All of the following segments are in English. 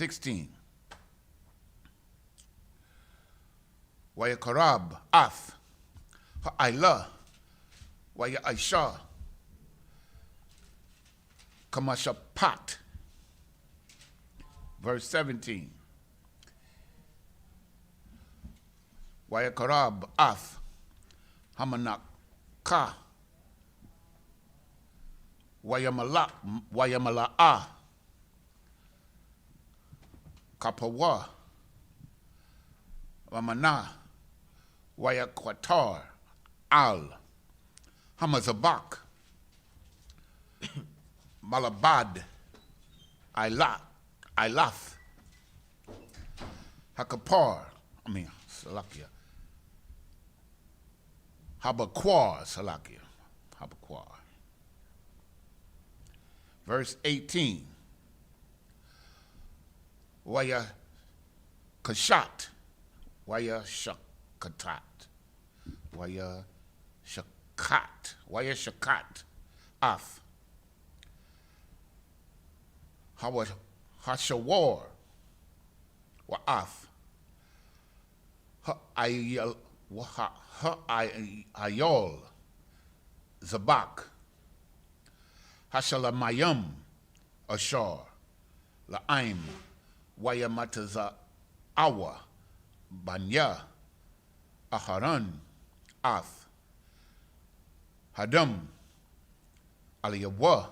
16. Waya Karab, Ath, Ha'ila, Waya Aisha, Kamashapat. Verse 17. Waya Karab, Ath, Hamanaka, Wayamala'a, Kapawa, Ramana, Wayakwatar, Al, Hamazabak, Malabad, Ilath, Salakia, Habakwar, Salakia, Habakwar. Verse 18. Waya Kashat, Waya Shakatat, Waya Shakat, Af, Hashawar, Wa'af, Ha'ayol, Zabak, Hashalamayam, Ashar, La'aim, Wayamataza Awa, Banya, Aharan, Ath, Hadam, Aliyawa,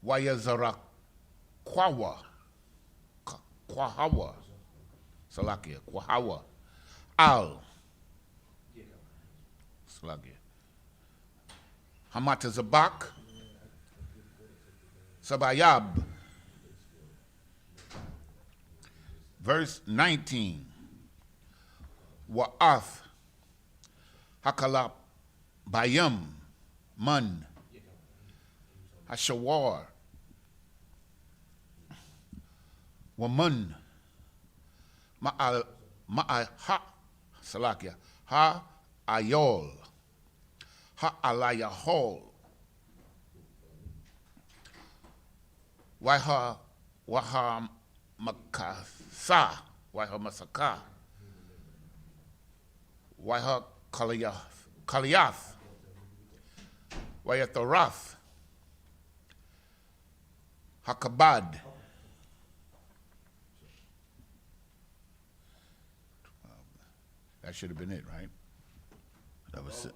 Wayazarakwawa, Kwahawa, Salakia, Kwahawa, Al, Salakia, Hamatazabak, Sabayab. Verse 19. Wa'ath, Hakalab, Bayam, Man, Hashawar, Waman, Ma'aha, Salakia, Ayol, Alayahol, Waha Makasa, Waha Masaka, Waha Kaliath, Wayathorath, Hakabad, that should have been it, right? That was it.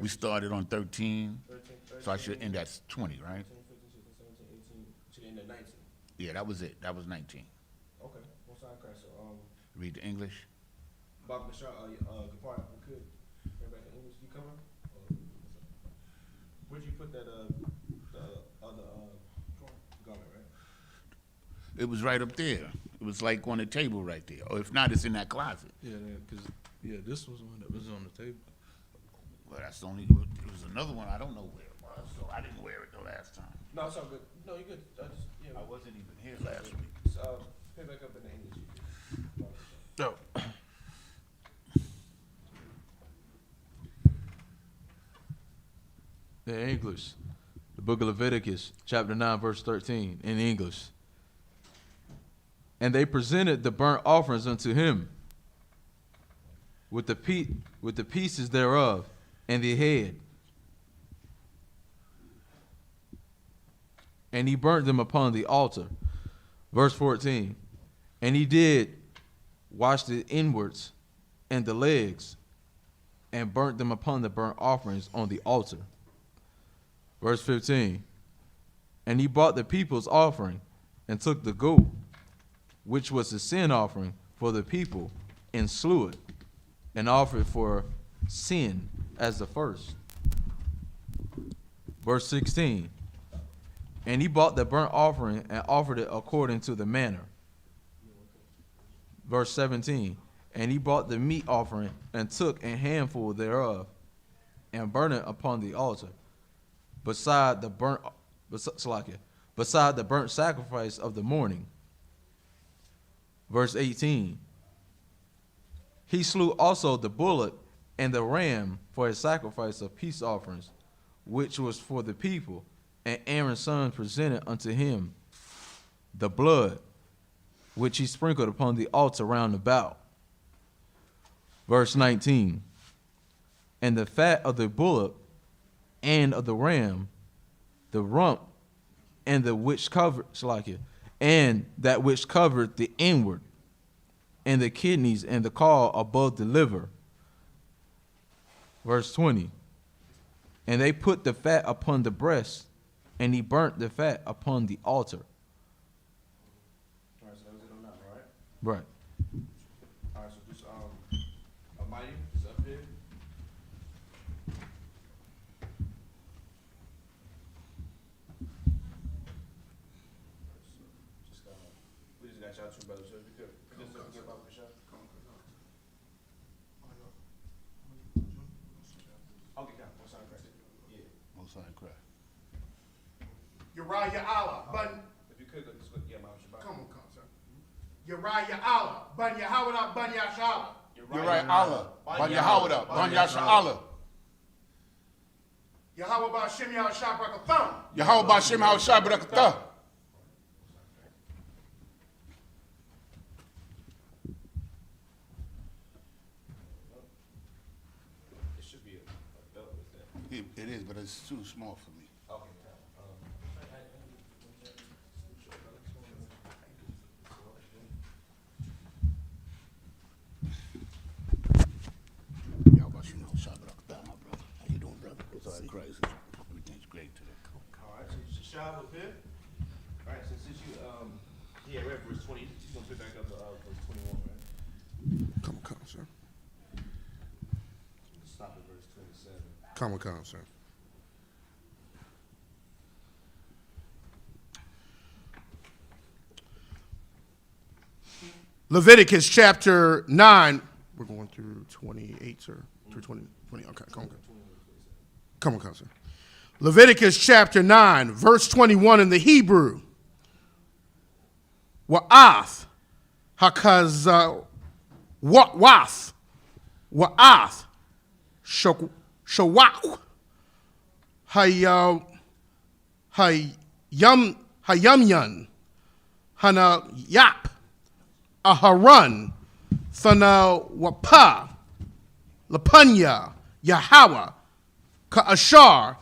We started on 13, so I should end at 20, right? 19. Yeah, that was it. That was 19. Okay. One side crash. So Read the English. Bob Michelle, Kapar, we could bring back in English. You coming? Where'd you put that the other garment, right? It was right up there. It was like on the table right there. Or if not, it's in that closet. Yeah, because this was one that was on the table. Well, that's the only. It was another one. I don't know where it was, so I didn't wear it the last time. No, it's all good. No, you're good. I wasn't even here last week. So, pick back up in the English. No. In English, the book of Leviticus, chapter 9, verse 13, in English. And they presented the burnt offerings unto him with the pieces thereof and the head. And he burnt them upon the altar. Verse 14. And he did wash the inwards and the legs and burnt them upon the burnt offerings on the altar. Verse 15. And he brought the people's offering and took the goat, which was the sin offering for the people, and slew it, and offered for sin as the first. Verse 16. And he brought the burnt offering and offered it according to the manner. Verse 17. And he brought the meat offering and took a handful thereof and burnt it upon the altar, beside the burnt sacrifice of the morning. Verse 18. He slew also the bullock and the ram for a sacrifice of peace offerings, which was for the people, and Aaron's sons presented unto him the blood, which he sprinkled upon the altar round about. Verse 19. And the fat of the bullock and of the ram, the rump, and the which covered, and that which covered the inward, and the kidneys and the caul above the liver. Verse 20. And they put the fat upon the breast, and he burnt the fat upon the altar. All right, so that was it on that, right? Right. All right, so this, Almighty is up here. Just, we just got y'all two brothers, so if you could, just get about the shot. Okay, count, one sign, correct. Yeah. Most High Christ. Uriah Allah, Bun. If you could, just look, yeah, Mount Shabbat. Come on, sir. Uriah Allah, Bun Yahweh, Bun Yashala. You're right, Allah. Ban Yahweh, Ban Yasha Allah. Yahweh Ba'Shem Yahshua Yahweh Ba'Shem HaShai Barakatah. It should be a belt with that. It is, but it's too small for me. Okay. Yahweh Ba'Shem HaShai Barakatah, my brother. How you doing, brother? Most High Christ. Everything's great today. All right, so Shashab up here. All right, so since you, yeah, read verse 20, she's gonna pick back up verse 21, right? Come, sir. Stop at verse 27. Come, sir. Leviticus chapter 9. We're going through 28, sir. Through 20. Okay, come on, sir. Leviticus chapter 9, verse 21 in the Hebrew. Wa'ath, hakaz, wa'ath, wa'ath, shawak, hayamyan, hana yap, aharan, thana wapa, lapanya, Yahweh, ka'ashar,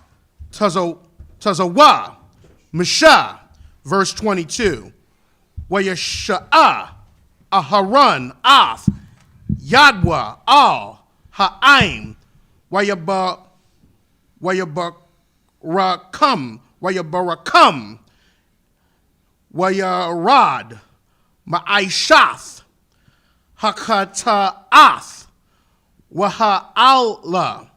tazawa, misha, verse 22. Wayasha'a, aharan, ath, yadwa, al, ha'aim, wayabarakam, wayarad, ma'aishath, hakata'ath, waha'ala,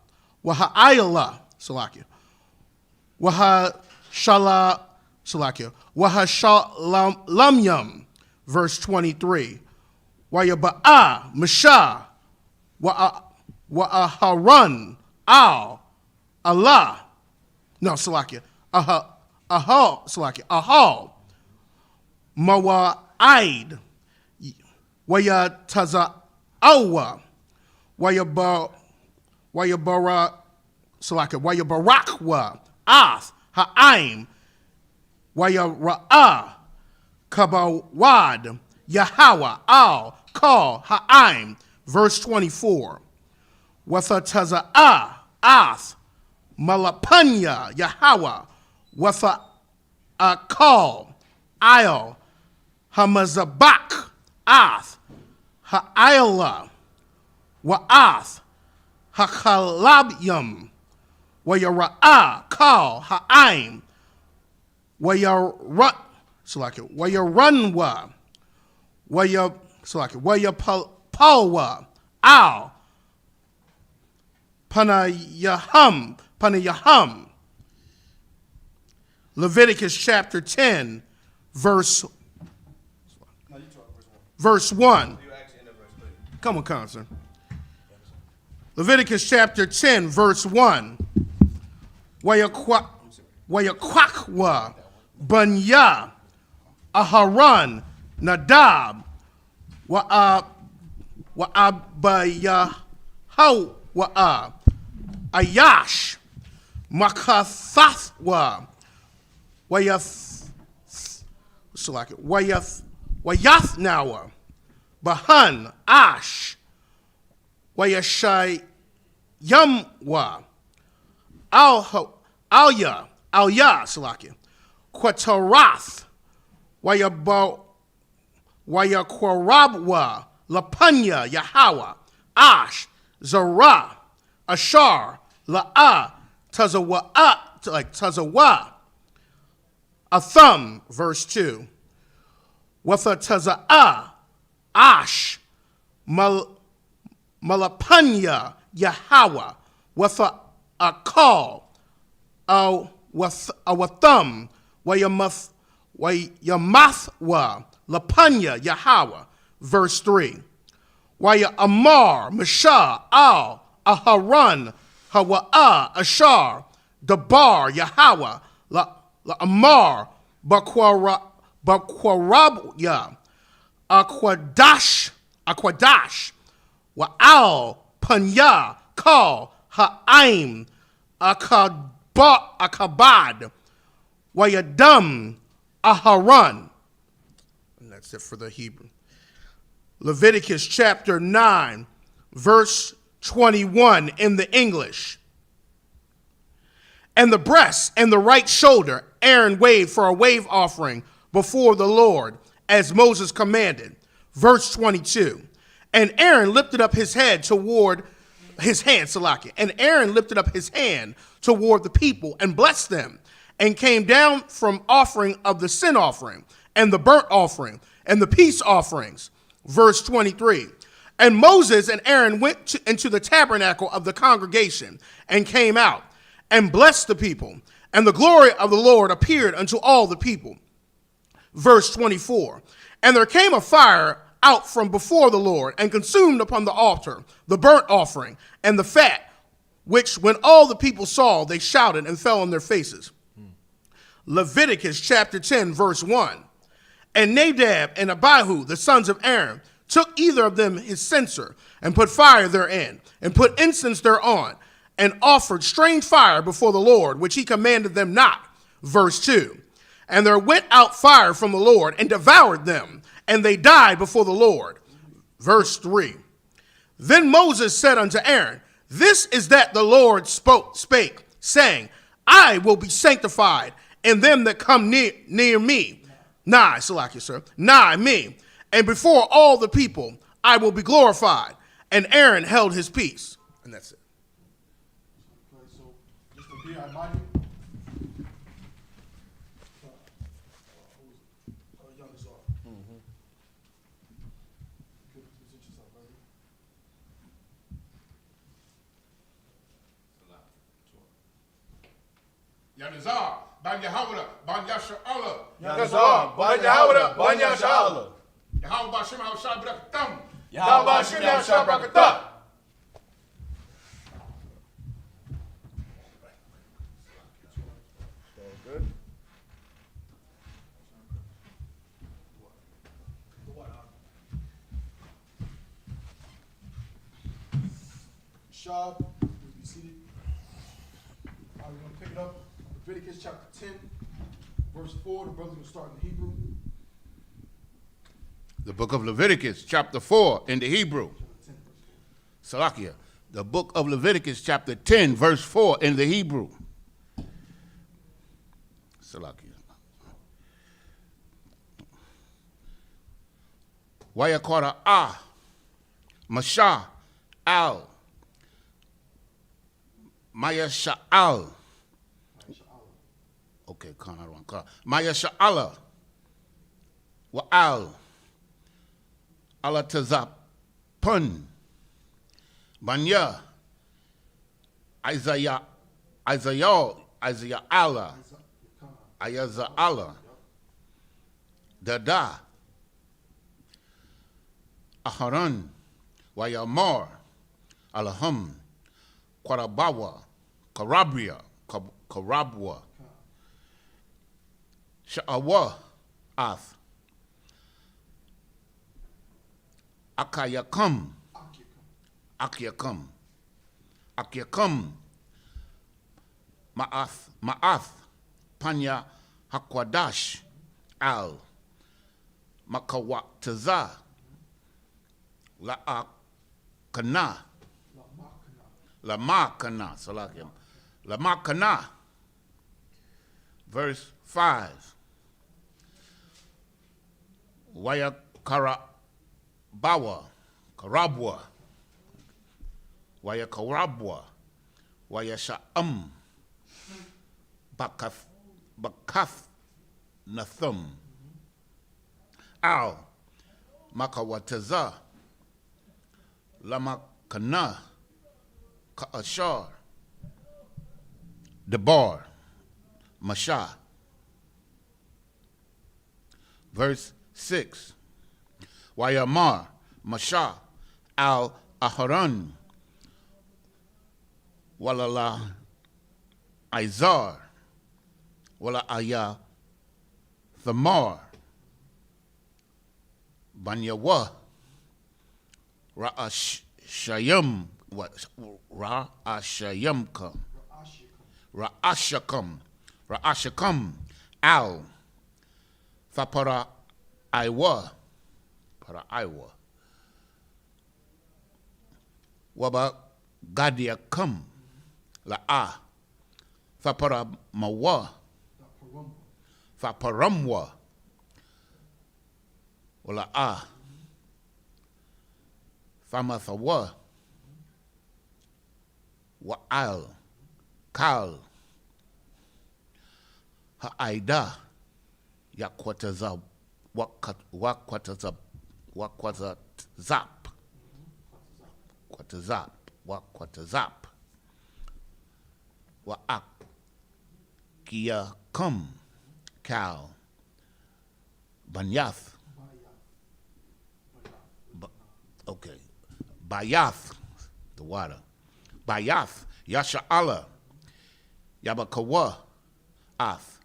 Salakia, wahashalamyam, verse 23, wayaba'a, misha, wa'aharan, al, Allah, no, Salakia, ahal, mawa'id, wayataza'awa, wayabarakwa, ath, ha'aim, wayara'a, kabawad, Yahweh, al, kal, ha'aim, verse 24. Wathataza'a, ath, malapanya, Yahweh, watha akal, il, hamazabak, ath, ha'ila, wa'ath, hakalabyam, wayara'a, kal, ha'aim, wayaranwa, wayapalwa, al, panayaham. Leviticus chapter 10, verse 1. Come on, sir. Leviticus chapter 10, verse 1. Wayakwakwa, Banya, Aharan, Nadab, Wa'abayahawa, Ayash, Makathathwa, Wayathnawa, Bahan, Ash, Wayashayamwa, Alya, Salakia, Quatarath, Wayakwarabwa, Lapanya, Yahweh, Ash, Zara, Ashar, La'a, Tazawa, Atham, verse 2. Watha Taza'a, Ash, Malapanya, Yahweh, Watha Akal, Awatham, Wayamathwa, Lapanya, Yahweh, verse 3. Waya Amar, Mashah, Al, Aharon, Hawa'a, Ashar, Dabar, Yahweh, La Amar, Bakwarabya, Aquadash, Wa'al, Panya, Kal, Ha'aim, Akabad, Wayadam, Aharon. And that's it for the Hebrew. Leviticus chapter 9, verse 21 in the English. And the breast and the right shoulder Aaron waved for a wave offering before the Lord, as Moses commanded. Verse 22. And Aaron lifted up his head toward his hand, Salakia. And Aaron lifted up his hand toward the people and blessed them, and came down from offering of the sin offering and the burnt offering and the peace offerings. Verse 23. And Moses and Aaron went into the tabernacle of the congregation and came out and blessed the people. And the glory of the Lord appeared unto all the people. Verse 24. And there came a fire out from before the Lord and consumed upon the altar the burnt offering and the fat, which when all the people saw, they shouted and fell on their faces. Leviticus chapter 10, verse 1. And Nadab and Abihu, the sons of Aaron, took either of them his censer and put fire therein and put incense thereon and offered strange fire before the Lord, which he commanded them not. Verse 2. And there went out fire from the Lord and devoured them, and they died before the Lord. Verse 3. Then Moses said unto Aaron, This is that the Lord spake, saying, I will be sanctified, and them that come near me, nigh me, and before all the people I will be glorified. And Aaron held his peace. And that's it. Okay, so Mr. B. Almighty, young Czar. Could present yourself, right? Yanazar, Ban Yahawah, Ban Yasha'Allah. Yanazar, Ban Yahawah, Ban Yasha'Allah. Yahawah Bashim Hawashah Brakatam. Yahweh Hashem Yahshua Barakatah. Shab, please be seated. All right, we're going to pick it up. Leviticus chapter 10, verse 4. The brothers will start in Hebrew. The book of Leviticus, chapter 4, in the Hebrew. Salakia. The book of Leviticus, chapter 10, verse 4, in the Hebrew. Salakia. Wayakara Masha Al Maya Sha'al. Okay, Maya Sha'ala Wa'al Ala Tazap Pun Banya Isaiah Allah Ayaza Allah Dada Aharon Wayamar Alaham Kwarabawa Karabwa Sha'awa Ath Akayakam Ma'ath Panya Hakwadash Al Makawataza. La'akana. Lamakana. Salakim. Lamakana. Verse 5. Waya Karabawa. Karabwa. Waya Karabwa. Waya Sha'am. Bakaf Nathum. Al Makawataza. Lamakana. Ka'ashar. Debar. Masha. Verse 6. Wayamar. Masha. Al Aharon. Walala Izar. Wala Aya Thamar. Banyawa. Ra'ashayam. Ra'ashayamka. Ra'ashakam. Al. Fapara Iwa. Para Iwa. Waba Gadiakam. La'a. Fapara Mawa. Faparamwa. Wala'a. Famathawa. Wa'al. Kal. Ha'aida. Yakwataza. Wakwatazap. Kwatazap. Wakwatazap. Wa'akiyakum. Kal. Banyath. Okay. Bayath. The water. Bayath. Yasha'ala. Yabakawa. Ath.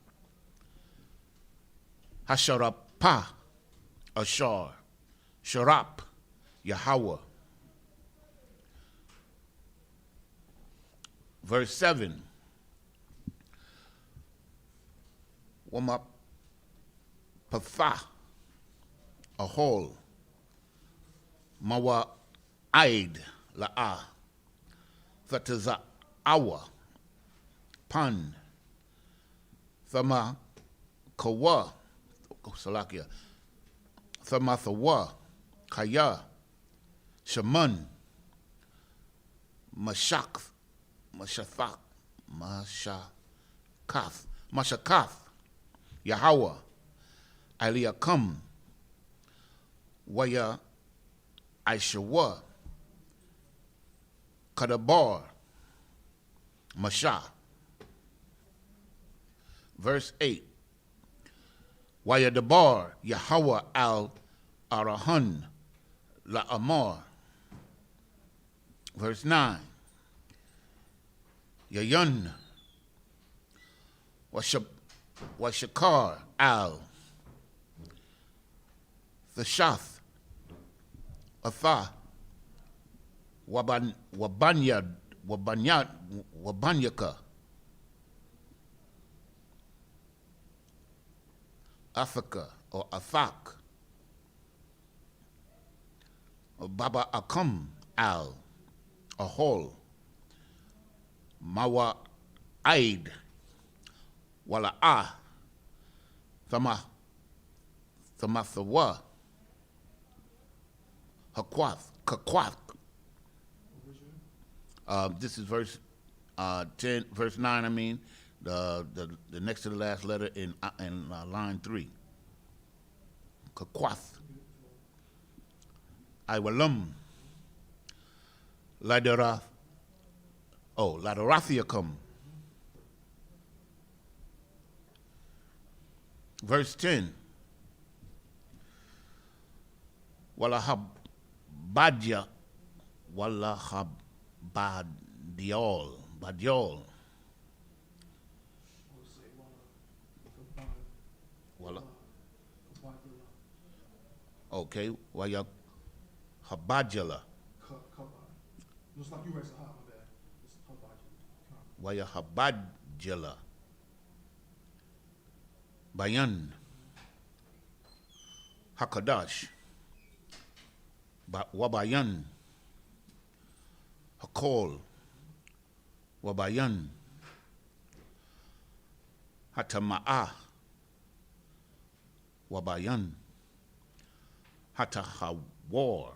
Hasharapa. Ashar. Sharap. Yahweh. Verse 7. Wama Patha. A hole. Mawa Aid. La'a. Fataza Awa. Pan. Thama Kawa. Salakia. Thamathawa. Kaya. Shaman. Mashak. Mashakath. Yahweh. Eliakim. Waya Aishawa. Kadabar. Masha. Verse 8. Waya Dabar. Yahweh al Arahan. La Amar. Verse 9. Yayun. Washakar al. Thashath. Atha. Wabanyaka. Athaka or Athak. Baba Akum al. A hole. Mawa Aid. Wala'a. Thamathawa. Kakwath. This is verse 10, verse 9. I mean, the next to the last letter in line 3. Kakwath. Iwalum. Ladorathiacum. Verse 10. Walahabadya. Walahabadiol. Badiol. Wala. Okay. Wayahabadjala. Looks like you raised a high, my bad. It's Wayahabadjala. Bayan. Hakadash, Wabayan, Hakol, Wabayan, Hatama'ah, Wabayan, Hatahawar. Verse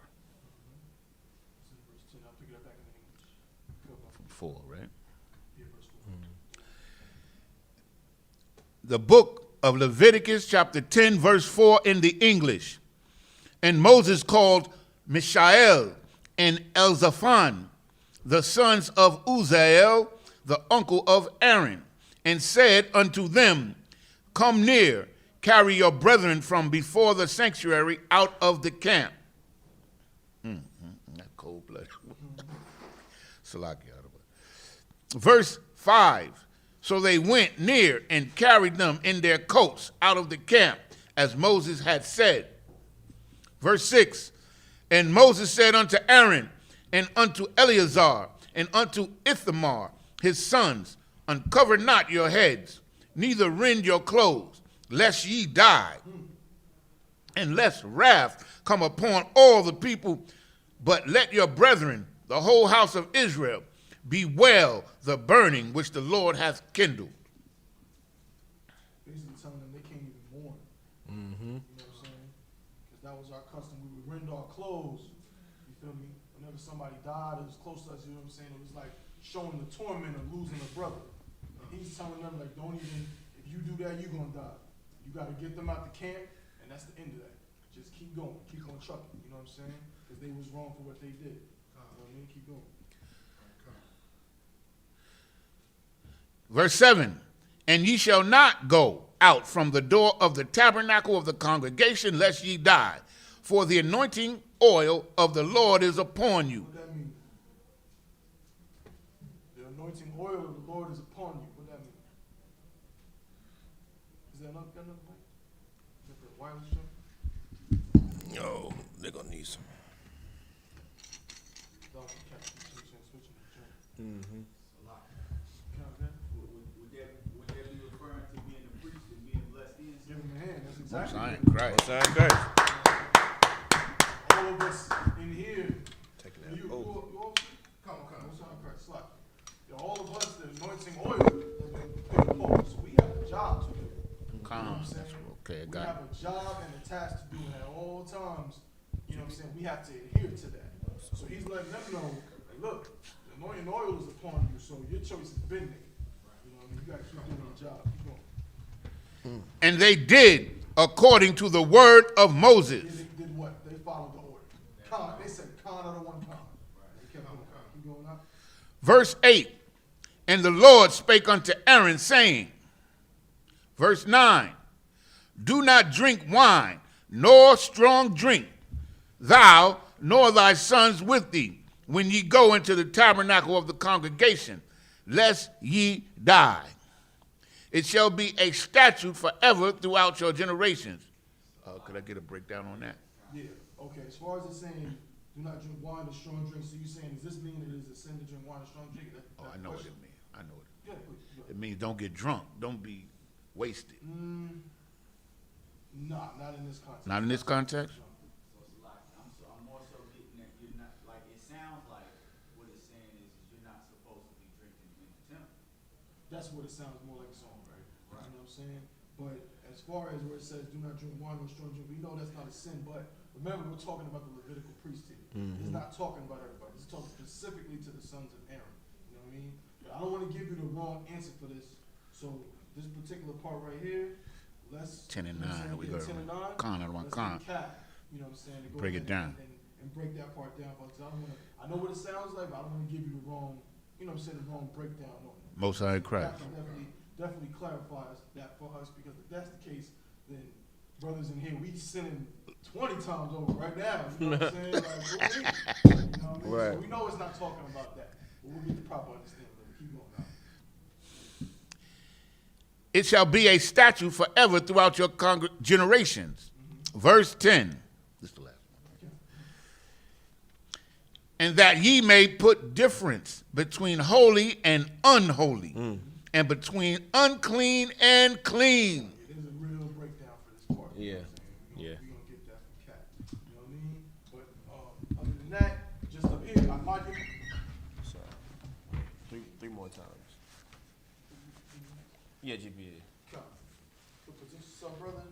10. I'll pick it up back in English. Go back. 4, right? Yeah, verse 4. The book of Leviticus, chapter 10, verse 4 in the English. And Moses called Mishael and Elzaphan, the sons of Uzziel, the uncle of Aaron, and said unto them, Come near, carry your brethren from before the sanctuary out of the camp. That cold-blooded. Verse 5. So they went near and carried them in their coats out of the camp, as Moses had said. Verse 6. And Moses said unto Aaron, and unto Eleazar, and unto Ithamar, his sons, Uncover not your heads, neither rend your clothes, lest ye die, and lest wrath come upon all the people, but let your brethren, the whole house of Israel, bewail the burning which the Lord hath kindled. Basically telling them they can't even mourn. You know what I'm saying? Because that was our custom. We would rend our clothes. You feel me? Whenever somebody died, it was close to us. You know what I'm saying? It was like showing the torment of losing a brother. And he's telling them, like, don't even, if you do that, you're going to die. You got to get them out the camp, and that's the end of that. Just keep going. Keep on trucking. You know what I'm saying? Because they was wrong for what they did. You know what I mean? Keep going. Verse 7, and ye shall not go out from the door of the tabernacle of the congregation, lest ye die. For the anointing oil of the Lord is upon you. What that mean? The anointing oil of the Lord is upon you. What that mean? Is that another point? Is that the wireless joint? No, they're gonna need some. Dog, you can't switching the joint. Mm-hmm. Count that. Would that be referring to being a priest and being blessed in? Give him a hand. That's Most exactly High it. in Christ. Sound great. All of us in here. Taking You, that over. you all, come on. Most High in Christ. Slap. You know, all of us, the anointing oil has been put upon us. So we have a job to do. You know what I'm saying? Okay, I We got have a job and a task to do, and at all times, you know what I'm saying, we have to adhere to that. So he's letting them know, like, look, the anointing oil is upon you, so your choice has been made. You know what I mean? You gotta keep doing your job. Keep going. And they did according to the word of Moses. Yeah, they did what? They followed the order. They said con out of one con. They kept going. Keep going up. Verse 8, and the Lord spake unto Aaron, saying, verse 9, do not drink wine, nor strong drink, thou nor thy sons with thee, when ye go into the tabernacle of the congregation, lest ye die. It shall be a statute forever throughout your generations. Could I get a breakdown on that? Yeah, okay, as far as it's saying, do not drink wine or strong drink, so you're saying, does this mean it is a sin to drink wine or strong drink? Oh, I know what it means. I know it. Yeah, please. It means don't get drunk. Don't be wasted. Nah, not in this context. Not in this context? So it's like, I'm more so getting that you're not, like, it sounds like what it's saying is you're not supposed to be drinking in the temple. That's what it sounds more like a song, right? You know what I'm saying? But as far as where it says, do not drink wine or strong drink, we know that's not a sin, but remember, we're talking about the Levitical priesthood. It's not talking about everybody. It's talking specifically to the sons of Aaron. You know what I mean? But I don't want to give you the wrong answer for this. So this particular part right here, let's 10 and you know what 9, I'm saying? we Yeah, go 10 and 9. con out of one Let's con. recap, you know what I'm saying? To go Break it ahead down. and break that part down. Because I know what it sounds like, but I don't want to give you the wrong, you know what I'm saying, the wrong breakdown on it. Most High in Christ. That can definitely clarifies that for us, because if that's the case, then brothers in here, we sinning 20 times over right now. You know what I'm saying? Like, what we, you know what I mean? Right. So we know it's not talking about that, but we'll get the proper understanding. Keep going now. It shall be a statute forever throughout your generations. Verse 10. This is the last one. And that ye may put difference between holy and unholy, and between unclean and clean. There's a real breakdown for this part. Yeah. You know what I'm saying? Yeah. We're going to get that more times. Yeah, GPA. What position, son, brother?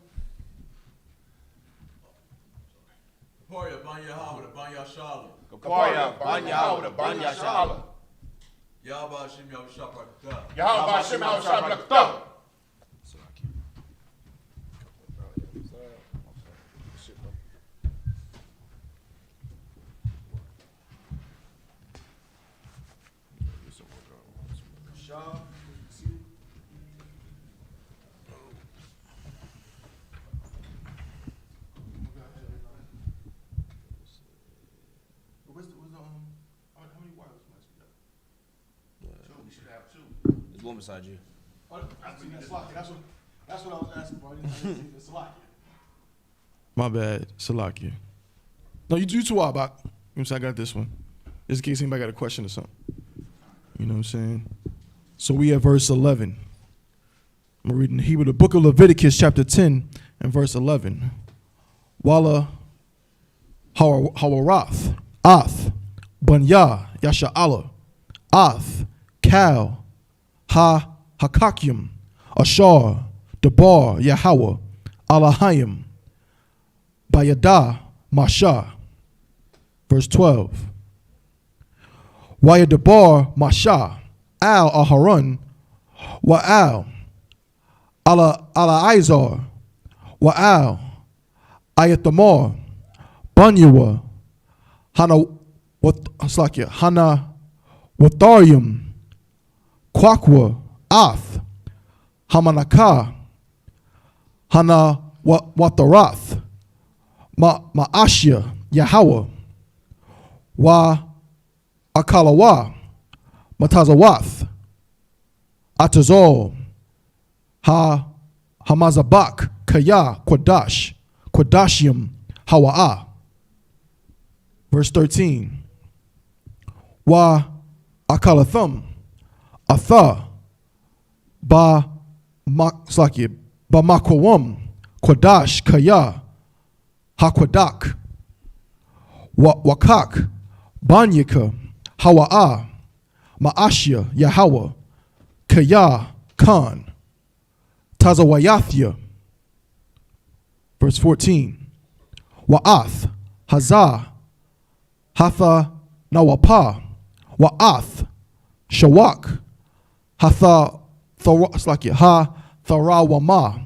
Kaporia, Banya Hawada, Banya Shala. Kaporia, Banya Hawada, Banya Shala. Yahba Hashem Yahushua Yahweh Hashem Yahushua Barakatah. Shaw, seated. Where's the how many wireless mics we got? We should have two. There's one beside you. Oh, see, that's Slocky. That's what I was asking for. I didn't see the Slocky. My bad, Salakia. No, you two are about. You know what I'm saying? I got this one. Just in case anybody got a question or something. You know what I'm saying? So we at verse 11. I'm reading Hebrew, the book of Leviticus, chapter 10 and verse 11. Wala Hawarath, Ath, Bunya, Yasha'ala, Ath, Cal, Hakakim, Ashar, Debar, Yahweh, Alahayim, Bayada, Masha. Verse 12. Wayadabar, Masha, Al Aharon, Wa'al, Ala Izar, Wa'al, Ayathamar, Banyua, Hana Watharium, Kwakwa, Ath, Hamanakah, Hana Watharath, Ma'ashia, Yahweh, Wa Akalawa, Matazawath, Atazol, Hamazabak, Kaya, Quadash, Quadashium, Hawa'ah. Verse 13. Wa Akalathum, Atha, Ba Makwam, Quadash, Kaya, Hakwadak, Wakak, Banyaka, Hawa'ah, Ma'ashia, Yahweh, Kaya, Khan, Tazawayathia. Verse 14. Wa'ath, Hazah, Hatha Nawapa, Wa'ath, Shawak, Hatha Tharawama,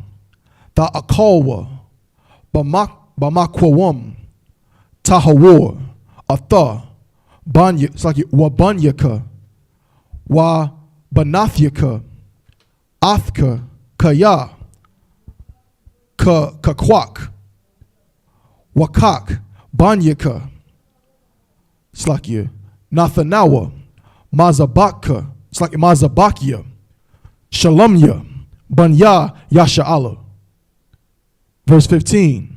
Ta'akalwa, Bamakwawam, Tahawar, Atha, Wabanyaka, Wa Banathyaka, Athka, Kaya, Kakwak, Wakak, Banyaka, Nathanawa, Mazabaka, Mazabakia, Shalomya, Banya, Yasha'ala. Verse 15.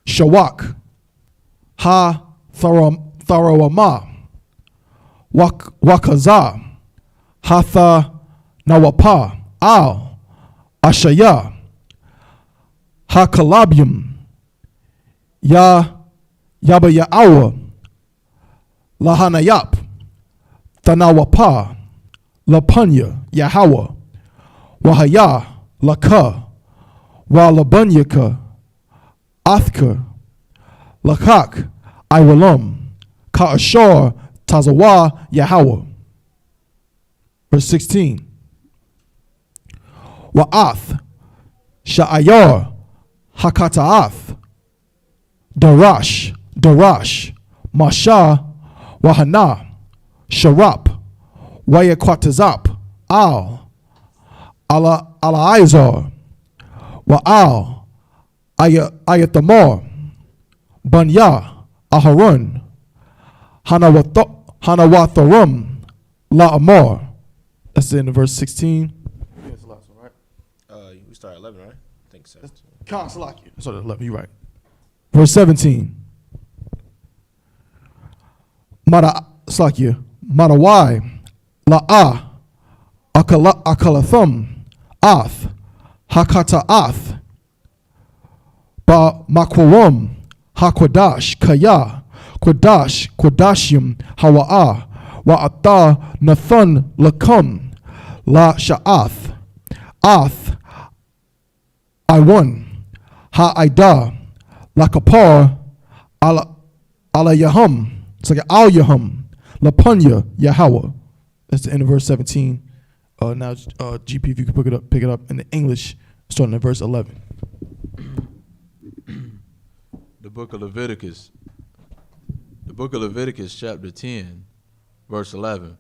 Shawak, Ha Tharawama, Wakaza, Hatha Nawapa, Al, Ashaya, Hakalabium, Yabaya'awa, Lahanayap, Tanawapa, Lapanya, Yahweh, Wahaya, Laka, Walabanyaka, Athka, Lakak, Iwalam, Ka'ashar, Tazawa, Yahweh. Verse 16. Wa'ath, Sha'ayar, Hakata'ath, Darash, Masha, Wahana, Sharap, Wayakwatazap, Al, Alaizar, Wa'al, Ayathamar, Banya, Aharon, Hanawatharum, La'amar. That's in verse 16. That's the last one, right? We start at 11, right? I think 17. Salaki. That's what 11, you're right. Verse 17. Marawai, La'a, Akalathum, Ath, Hakata'ath, Ba Makwawam, Hakwadash, Kaya, Quadash, Quadashim, Hawa'ah, Wa'ata Nathan Lakum La Sha'ath Ath I1 Ha'ida Lakapar Ala Yahum. It's like Al Yahum Lapunya Yahweh. That's the end of verse 17. Now, GP, if you could pick it up in the English, starting at verse 11. The book of Leviticus. The book of Leviticus, chapter 10, verse 11.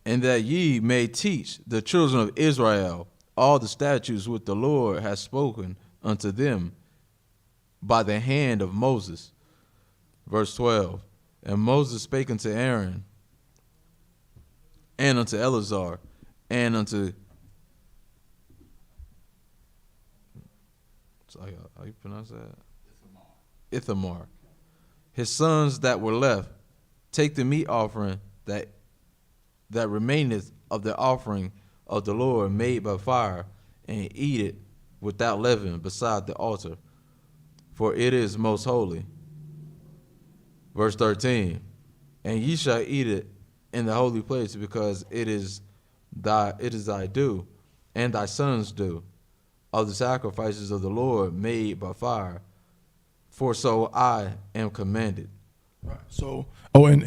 And that ye may teach the children of Israel all the statutes which the Lord has spoken unto them by the hand of Moses. Verse 12. And Moses spake unto Aaron and unto Eleazar and unto, how you pronounce that? Ithamar. His sons that were left, take the meat offering that remaineth of the offering of the Lord made by fire, and eat it without leaven beside the altar, for it is most holy. Verse 13, and ye shall eat it in the holy place, because it is thy due, and thy sons' due, of the sacrifices of the Lord made by fire, for so I am commanded. Right. So, and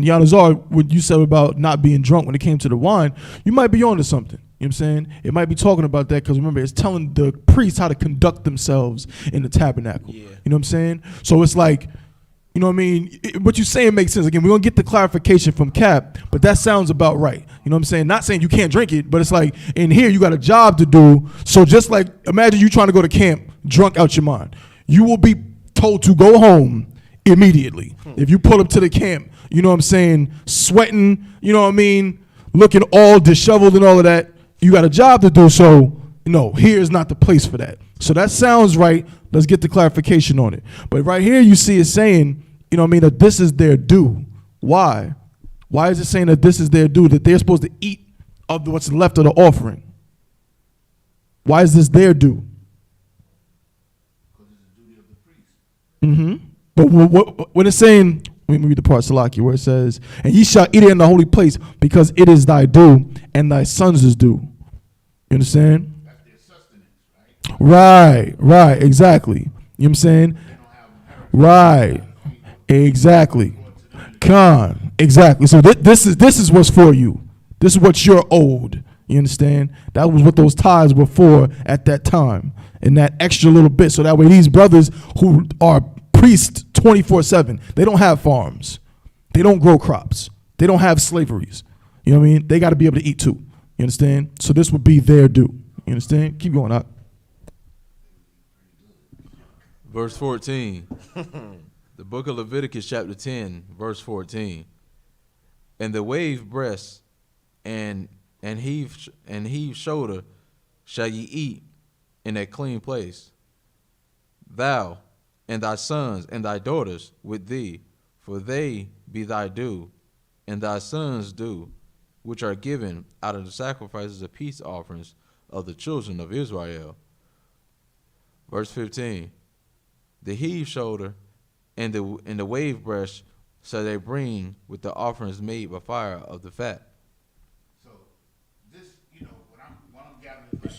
Yanazar, what you said about not being drunk when it came to the wine, you might be on to something. You know what I'm saying? It might be talking about that because remember, it's telling the priests how to conduct themselves in the tabernacle. Yeah. You know what I'm saying? So it's like, you know what I mean? What you're saying makes sense. Again, we're going to get the clarification from Cap, but that sounds about right. You know what I'm saying? Not saying you can't drink it, but it's like in here you got a job to do. So just like imagine you trying to go to camp drunk out your mind. You will be told to go home immediately. If you pull up to the camp, you know what I'm saying, sweating, you know what I mean, looking all disheveled and all of that, you got a job to do, so no, here is not the place for that. So that sounds right. Let's get the clarification on it. But right here you see it saying, you know what I mean, that this is their due. Why? Why is it saying that this is their due, that they're supposed to eat of what's left of the offering? Why is this their due? Because it's the duty of the priest. Mm-hmm. But when it's saying, let me read the part, Salaki, where it says, and ye shall eat it in the holy place, because it is thy due, and thy sons is due. You understand? That's their sustenance, right? Right, exactly. You know what I'm saying? They don't have inheritance. Right, exactly. Con, exactly. So this is what's for you. This is what you're owed. You understand? That was what those tithes were for at that time, and that extra little bit. So that way these brothers who are priests 24/7, they don't have farms. They don't grow crops. They don't have slaveries. You know what I mean? They got to be able to eat too. You understand? So this would be their due. You understand? Keep going up. Verse 14. The book of Leviticus chapter 10, verse 14. And the wave breast and heave shoulder shall ye eat in a clean place. Thou and thy sons and thy daughters with thee, for they be thy due, and thy sons' due, which are given out of the sacrifices of peace offerings of the children of Israel. Verse 15. The heave shoulder and the wave breast shall they bring with the offerings made by fire of the fat. So this, what I'm gathering from we're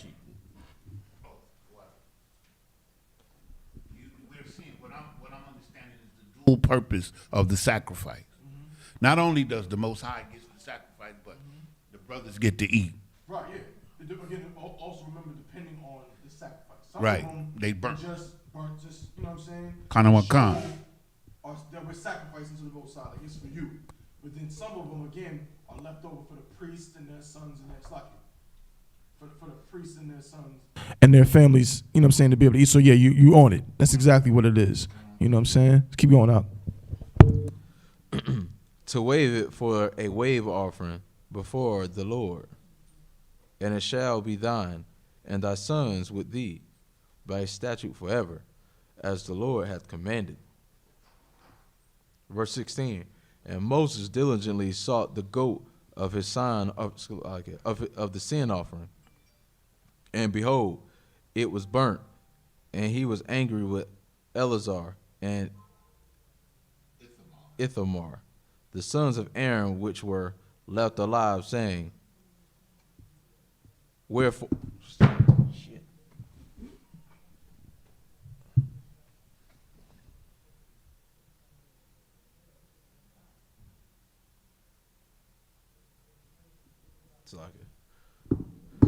seeing what I'm understanding is the dual purpose of the sacrifice. Mm-hmm. Not only does the Most High get the sacrifice, but the brothers get to eat. Right, yeah. Again, also remember, depending on the sacrifice. Some Right. of them They burnt. just burnt, you know what I'm saying? Kind of what Show kind. that we're sacrificing to the Most High, like it's for you. But then some of them, again, are left over for the priests and their sons and their for the priests and their sons. And their families, you know what I'm saying, to be able to eat. So yeah, you own it. That's exactly what it is. You know what I'm saying? Let's keep going up. To wave it for a wave offering before the Lord. And it shall be thine, and thy sons with thee, by a statute forever, as the Lord hath commanded. Verse 16. And Moses diligently sought the goat of his sign of the sin offering. And behold, it was burnt, and he was angry with Eleazar and Ithamar, the sons of Aaron, which were left alive, saying, Wherefore, shit. It's like it.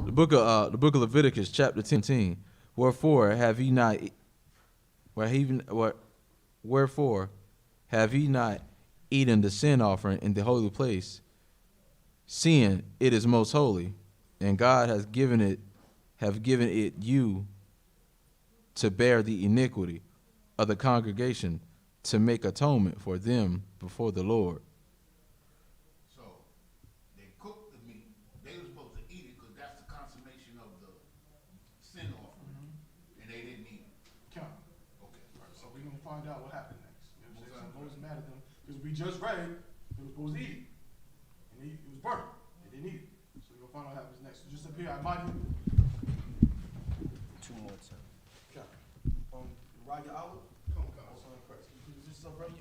The book of Leviticus, chapter 10. Wherefore have ye not, wherefore have ye not eaten the sin offering in the holy place, seeing it is most holy, and God has given it you to bear the iniquity of the congregation, to make atonement for them before the Lord. So they cooked the meat. They were supposed to eat it because that's the consummation of the sin offering, and they didn't eat it. Count. Okay. So we're going to find out what happened next. You know what I'm saying? So Moses mad at them because we just read they were supposed to eat it. And it was burnt. They didn't eat it. So we're going to find out what happens next. So just up here, I might even. Two more times. Count. Uriah Olive. Come on, God. Son of Christ. This is up right here.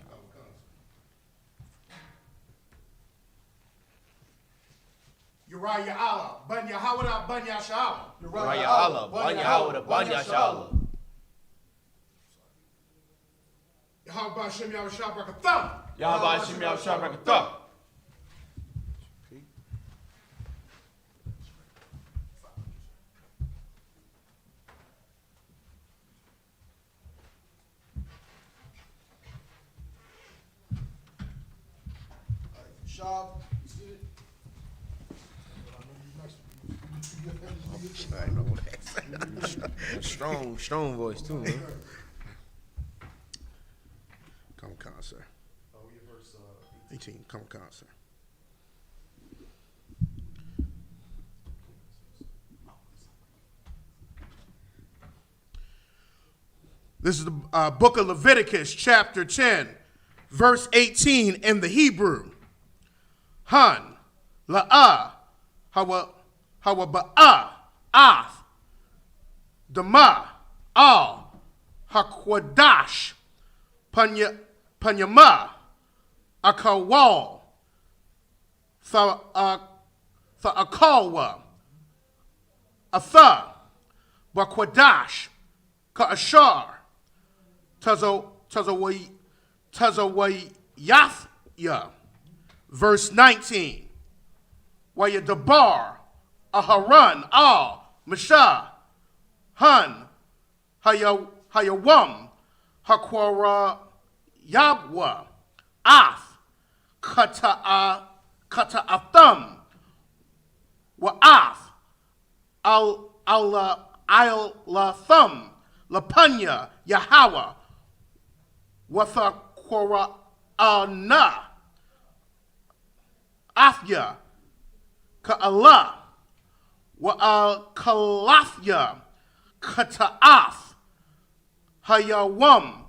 Uriah Allah, Banya Hawada, Banya Sha'ala. Uriah Allah, Banya Hawada, Banya Shala. Yahweh Shem Yahweh Shabrakatha. Yahweh Hashem Yahweh Shabrakatah. Shab, you see it? I know that. Strong voice too, man. Come on, sir. Oh, we at verse 18. Come on, sir. This is the book of Leviticus, chapter 10, verse 18 in the Hebrew. Han, la'ah, hawa ba'ah, ath, dama, al, hakwadash, panyama, akawal, tha'akawa, atha, bakwadash, ka'ashar, tazawayathya. Verse 19. Wayadabar, Aharan, Al, Mashah, Han, Hayawam, Hakwara, Yabwa, Ath, Kata'atham, Wa'ath, Al-Latham, Lapanya, Yahweh, Wathakwara, Ana, Afya, Ka'Allah, Wa'al-Kalafya, Kata'af, Hayawam,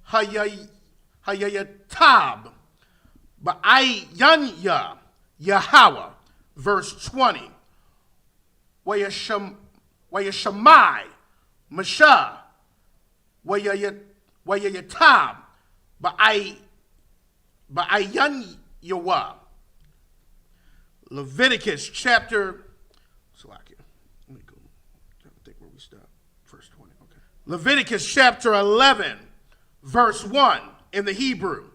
Hayayatab, Ba'ayanya, Yahweh. Verse 20. Wayashamai, Mashah, Wayayatab, Ba'ayanyawa. Leviticus chapter, let me go, I think where we stop, verse 20, okay. Leviticus chapter 11, verse 1 in the Hebrew.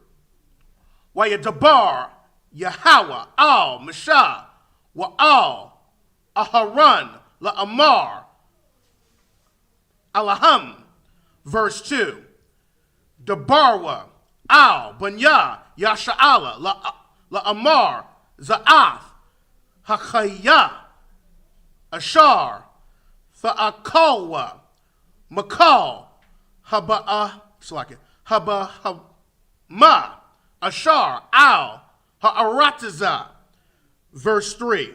Wayadabar, Yahweh, al, Mashah, wa'al, Aharon, la'amar, alaham. Verse 2. Dabarwa, al, banya, yasha'ala, la'amar, za'ath, Hakaya, Ashar, Tha'akawa, Makal, Haba, Ashar, Al, Ha'arataza. Verse 3.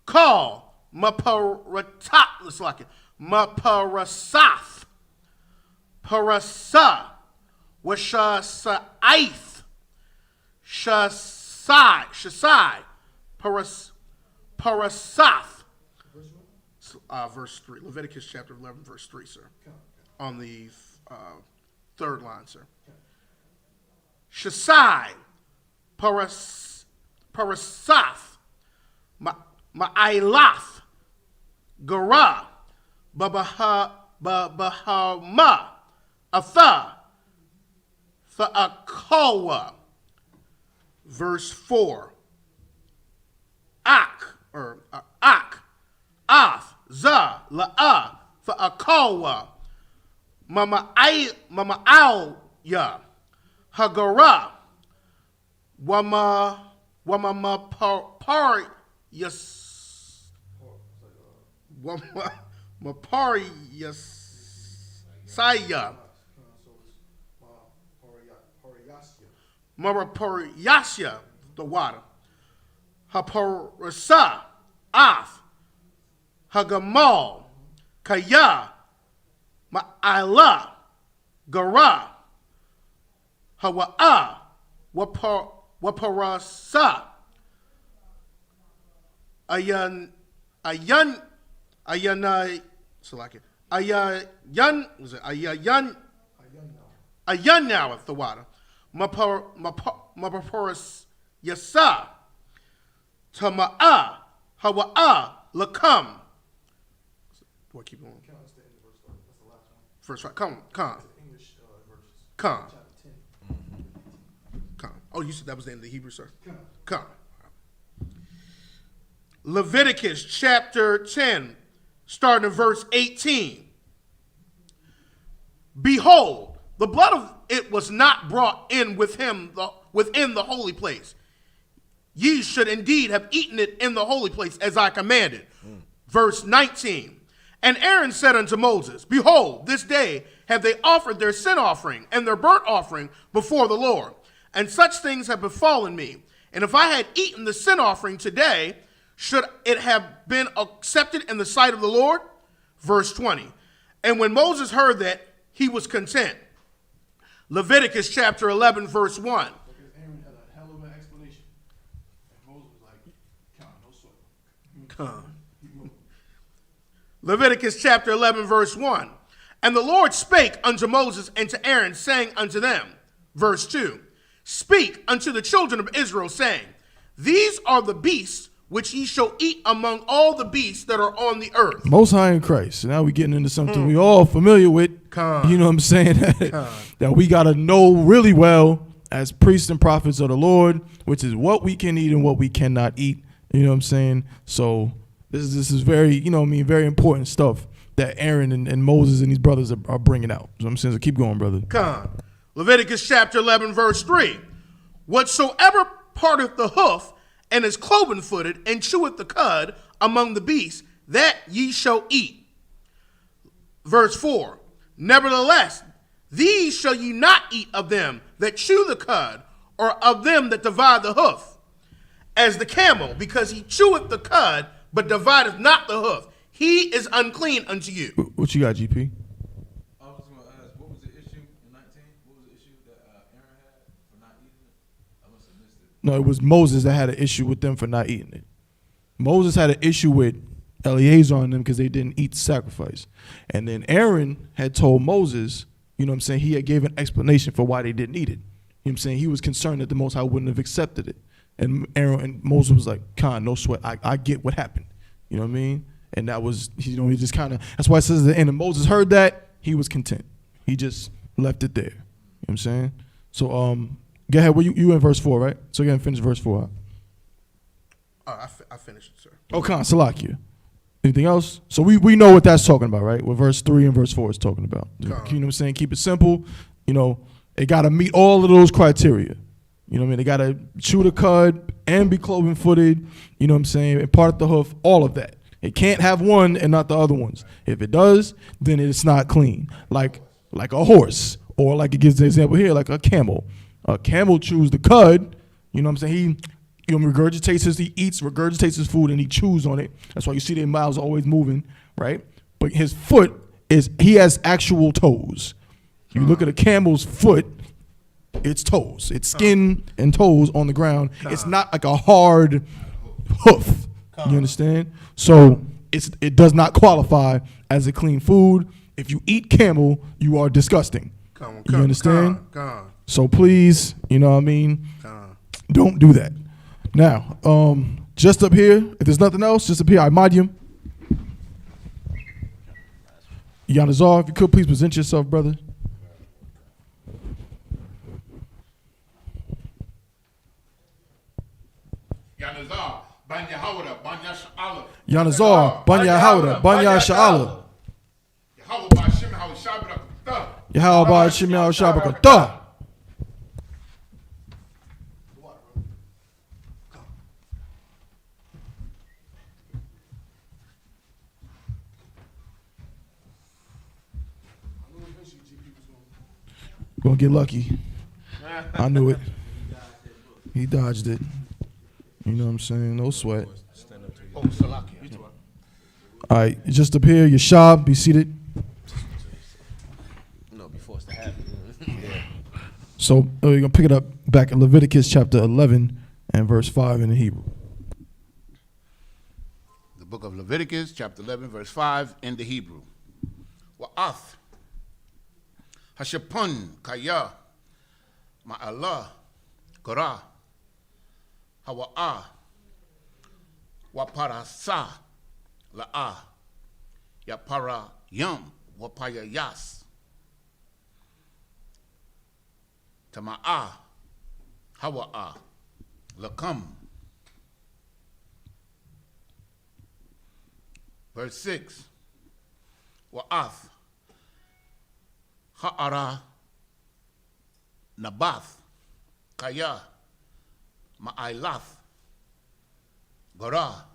Call, Maparasath, Parasa, Washasa'ith, Shasai, Parasath. Verse 3. Leviticus chapter 11, verse 3, sir. On the third line, sir. Shasai, Parasath, Ma'ailath, Gara, Bahama, Atha, Tha'akawa. Verse 4. Ak, Ath, Za, La'a, Tha'akawa, Mama'auya, Hagara, Saya, Maraporyasya, the water, Haporasa, Ath, Hagamal, Kaya, Ma'ala, Gara, Hawa'a, Waparasa, Ayanai, Ayan, the water, Mapaporis Yasa, Tama'a, Hawa'a, Lakam. Do I keep going? That's the end of verse 5. That's the last one. First, right? Come. English verses. Come. Chapter 10. Come. Oh, you said that was the end of the Hebrew, sir? Come. Come. Leviticus chapter 10, starting in verse 18. Behold, the blood of it was not brought in with him within the holy place. Ye should indeed have eaten it in the holy place as I commanded. Verse 19. And Aaron said unto Moses, Behold, this day have they offered their sin offering and their burnt offering before the Lord. And such things have befallen me. And if I had eaten the sin offering today, should it have been accepted in the sight of the Lord? Verse 20. And when Moses heard that, he was content. Leviticus chapter 11, verse 1. Because Aaron had a hell of an explanation. And Moses was like, "Come, no sweat." Come. Leviticus chapter 11, verse 1. And the Lord spake unto Moses and to Aaron, saying unto them, verse 2, Speak unto the children of Israel, saying, These are the beasts which ye shall eat among all the beasts that are on the earth. Most High in Christ. So now we're getting into something we all familiar with. Come. You know what I'm saying? That we got to know really well as priests and prophets of the Lord, which is what we can eat and what we cannot eat. You know what I'm saying? So this is very, you know what I mean, very important stuff that Aaron and Moses and these brothers are bringing out. So I'm saying, so keep going, brother. Come. Leviticus chapter 11, verse 3. Whatsoever parteth the hoof and is cloven-footed and cheweth the cud among the beasts, that ye shall eat. Verse 4. Nevertheless, these shall ye not eat of them that chew the cud, or of them that divide the hoof, as the camel, because he cheweth the cud, but divideth not the hoof. He is unclean unto you. What you got, GP? I was going to ask, what was the issue in 19? What was the issue that Aaron had for not eating it? I must have missed it. No, it was Moses that had an issue with them for not eating it. Moses had an issue with Eleazar and them because they didn't eat the sacrifice. And then Aaron had told Moses, you know what I'm saying, he had gave an explanation for why they didn't eat it. You know what I'm saying? He was concerned that the Most High wouldn't have accepted it. And Aaron and Moses was like, Khan, no sweat. I get what happened. You know what I mean? And that was, you know, he just kind of, that's why it says at the end, and Moses heard that, he was content. He just left it there. You know what I'm saying? So, go ahead. Well, you in verse 4, right? So, again, finish verse 4 out. I finished it, sir. Oh, Khan, Salakia. Anything else? So, we know what that's talking about, right? What verse 3 and verse 4 is talking about. You know what I'm saying? Keep it simple. You know, it got to meet all of those criteria. You know what I mean? They got to chew the cud and be cloven-footed, you know what I'm saying, and part the hoof, all of that. It can't have one and not the other ones. If it does, then it's not clean. Like a horse, or like it gives the example here, like a camel. A camel chews the cud, you know what I'm saying? He regurgitates his food, and he chews on it. That's why you see their mouths always moving, right? But his foot he has actual toes. You look at a camel's foot, it's toes. It's skin and toes on the ground. It's not like a hard hoof. You understand? So it does not qualify as a clean food. If you eat camel, you are disgusting. You understand? So please, you know what I mean, don't do that. Now, just up here, if there's nothing else, just up here, Imadium. Yanazar, if you could please present yourself, brother. Yanazar, Banya Hawada, Banya Sha'ala. Yanazar, Banya Hawda, Banya Sha'ala. Yahweh Ba'Shem Hawashabra. Yahweh Shemel Shabakata. Gonna get lucky. I knew it. He dodged it. You know what I'm saying? No sweat. Oh, Salakia. All right, just up here, Yashab, be seated. No, before it's to happen. So we're gonna pick it up back in Leviticus chapter 11 and verse 5 in the Hebrew. The book of Leviticus, chapter 11, verse 5, in the Hebrew. Wa'ath Hashapun Kaya Ma'allah Korah Hawa'ah Waparasa La'ah Yapara Yum Wapaya Yas Tama'ah Hawa'ah Lakam. Verse 6. Wa'ath Ha'ara Nabath Kaya Ma'ailath Gorah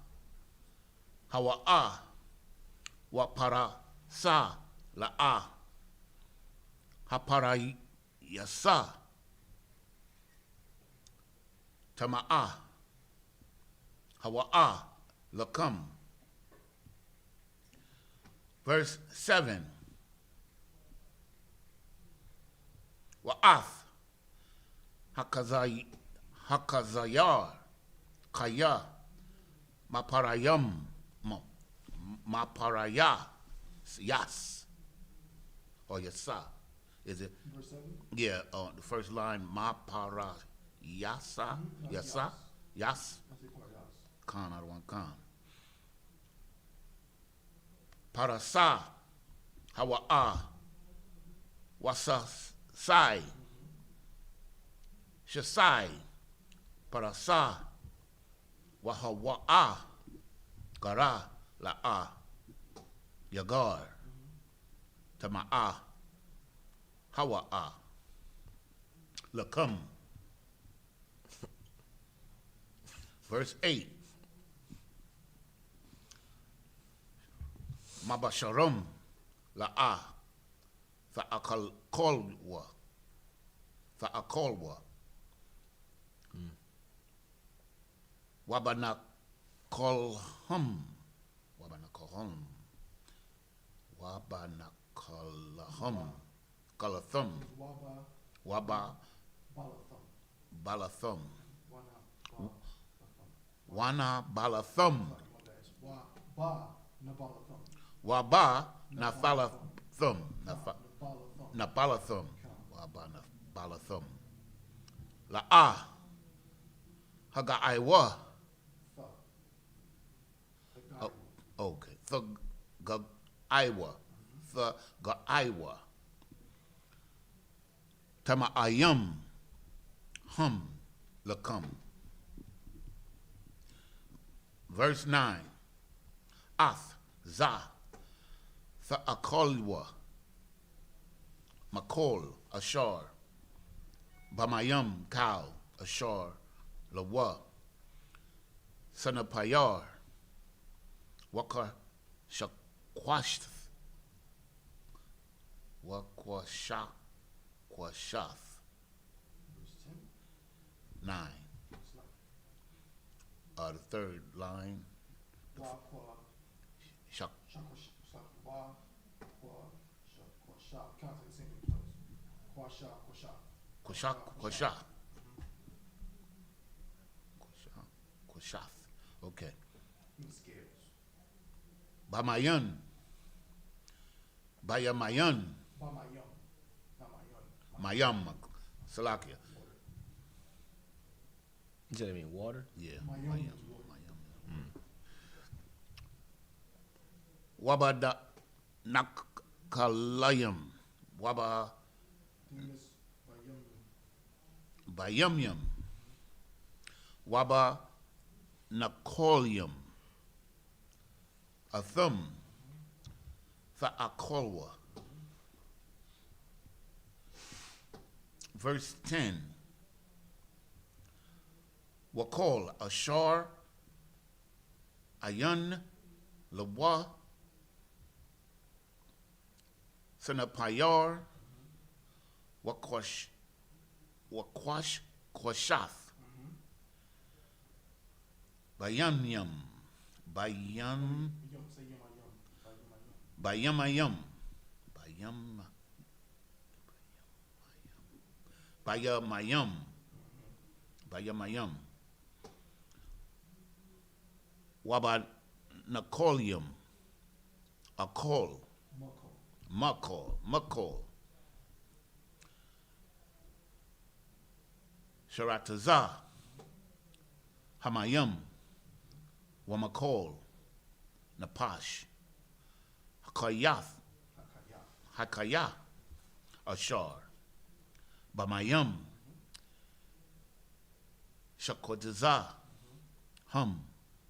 Hawa'ah Wapara Sa La'ah Hapara Yasa Tama'ah Hawa'ah Lakam. Verse 7. Wa'ath Hakazayar Kaya Maparayam Maparaya Yas or Yasa. Is it? Verse 7. Yeah, the first line Maparayasa Yasa Yas. Khan out of one Khan. Parasa Hawa'a Wasasai Shasai Parasa Wahawa'a Gara La'a Yagar Tama'a Hawa'a Lakam. Verse 8. Mabasharum La'a Fa'akolwa Wabanakolhum Kalathum Waba Balathum Wana Balathum Waba Nafalathum Nabalathum Waba Nabalathum La'a Hagaiwa. Okay. The Gaiwa. The Gaiwa. Tama ayam hum lakam. Verse 9. Ath za Tha'akolwa Makol Ashar Bamayam cow Ashar Lawa Sanapayar Waka Shakwasth Wakwashath 9. The third line. Shak. Kwashath. Okay. Bamayan. Bayamayan. Mayam. Salakia. You said I mean water? Yeah. Mayum. Wabada nakalayam. Waba bayamyam. Waba nakolyam. Athum. Tha'akolwa. Verse 10. Wakol Ashar Ayan Lawa Sanapayar Wakwash Kwashath Bayamyam Bayamayam Bayamayam Bayamayam Wabad Nakolium Akol Makol Sharataza Hamayam Wamakol Napash Hakayah Ashar Bamayam Shakotaza Hum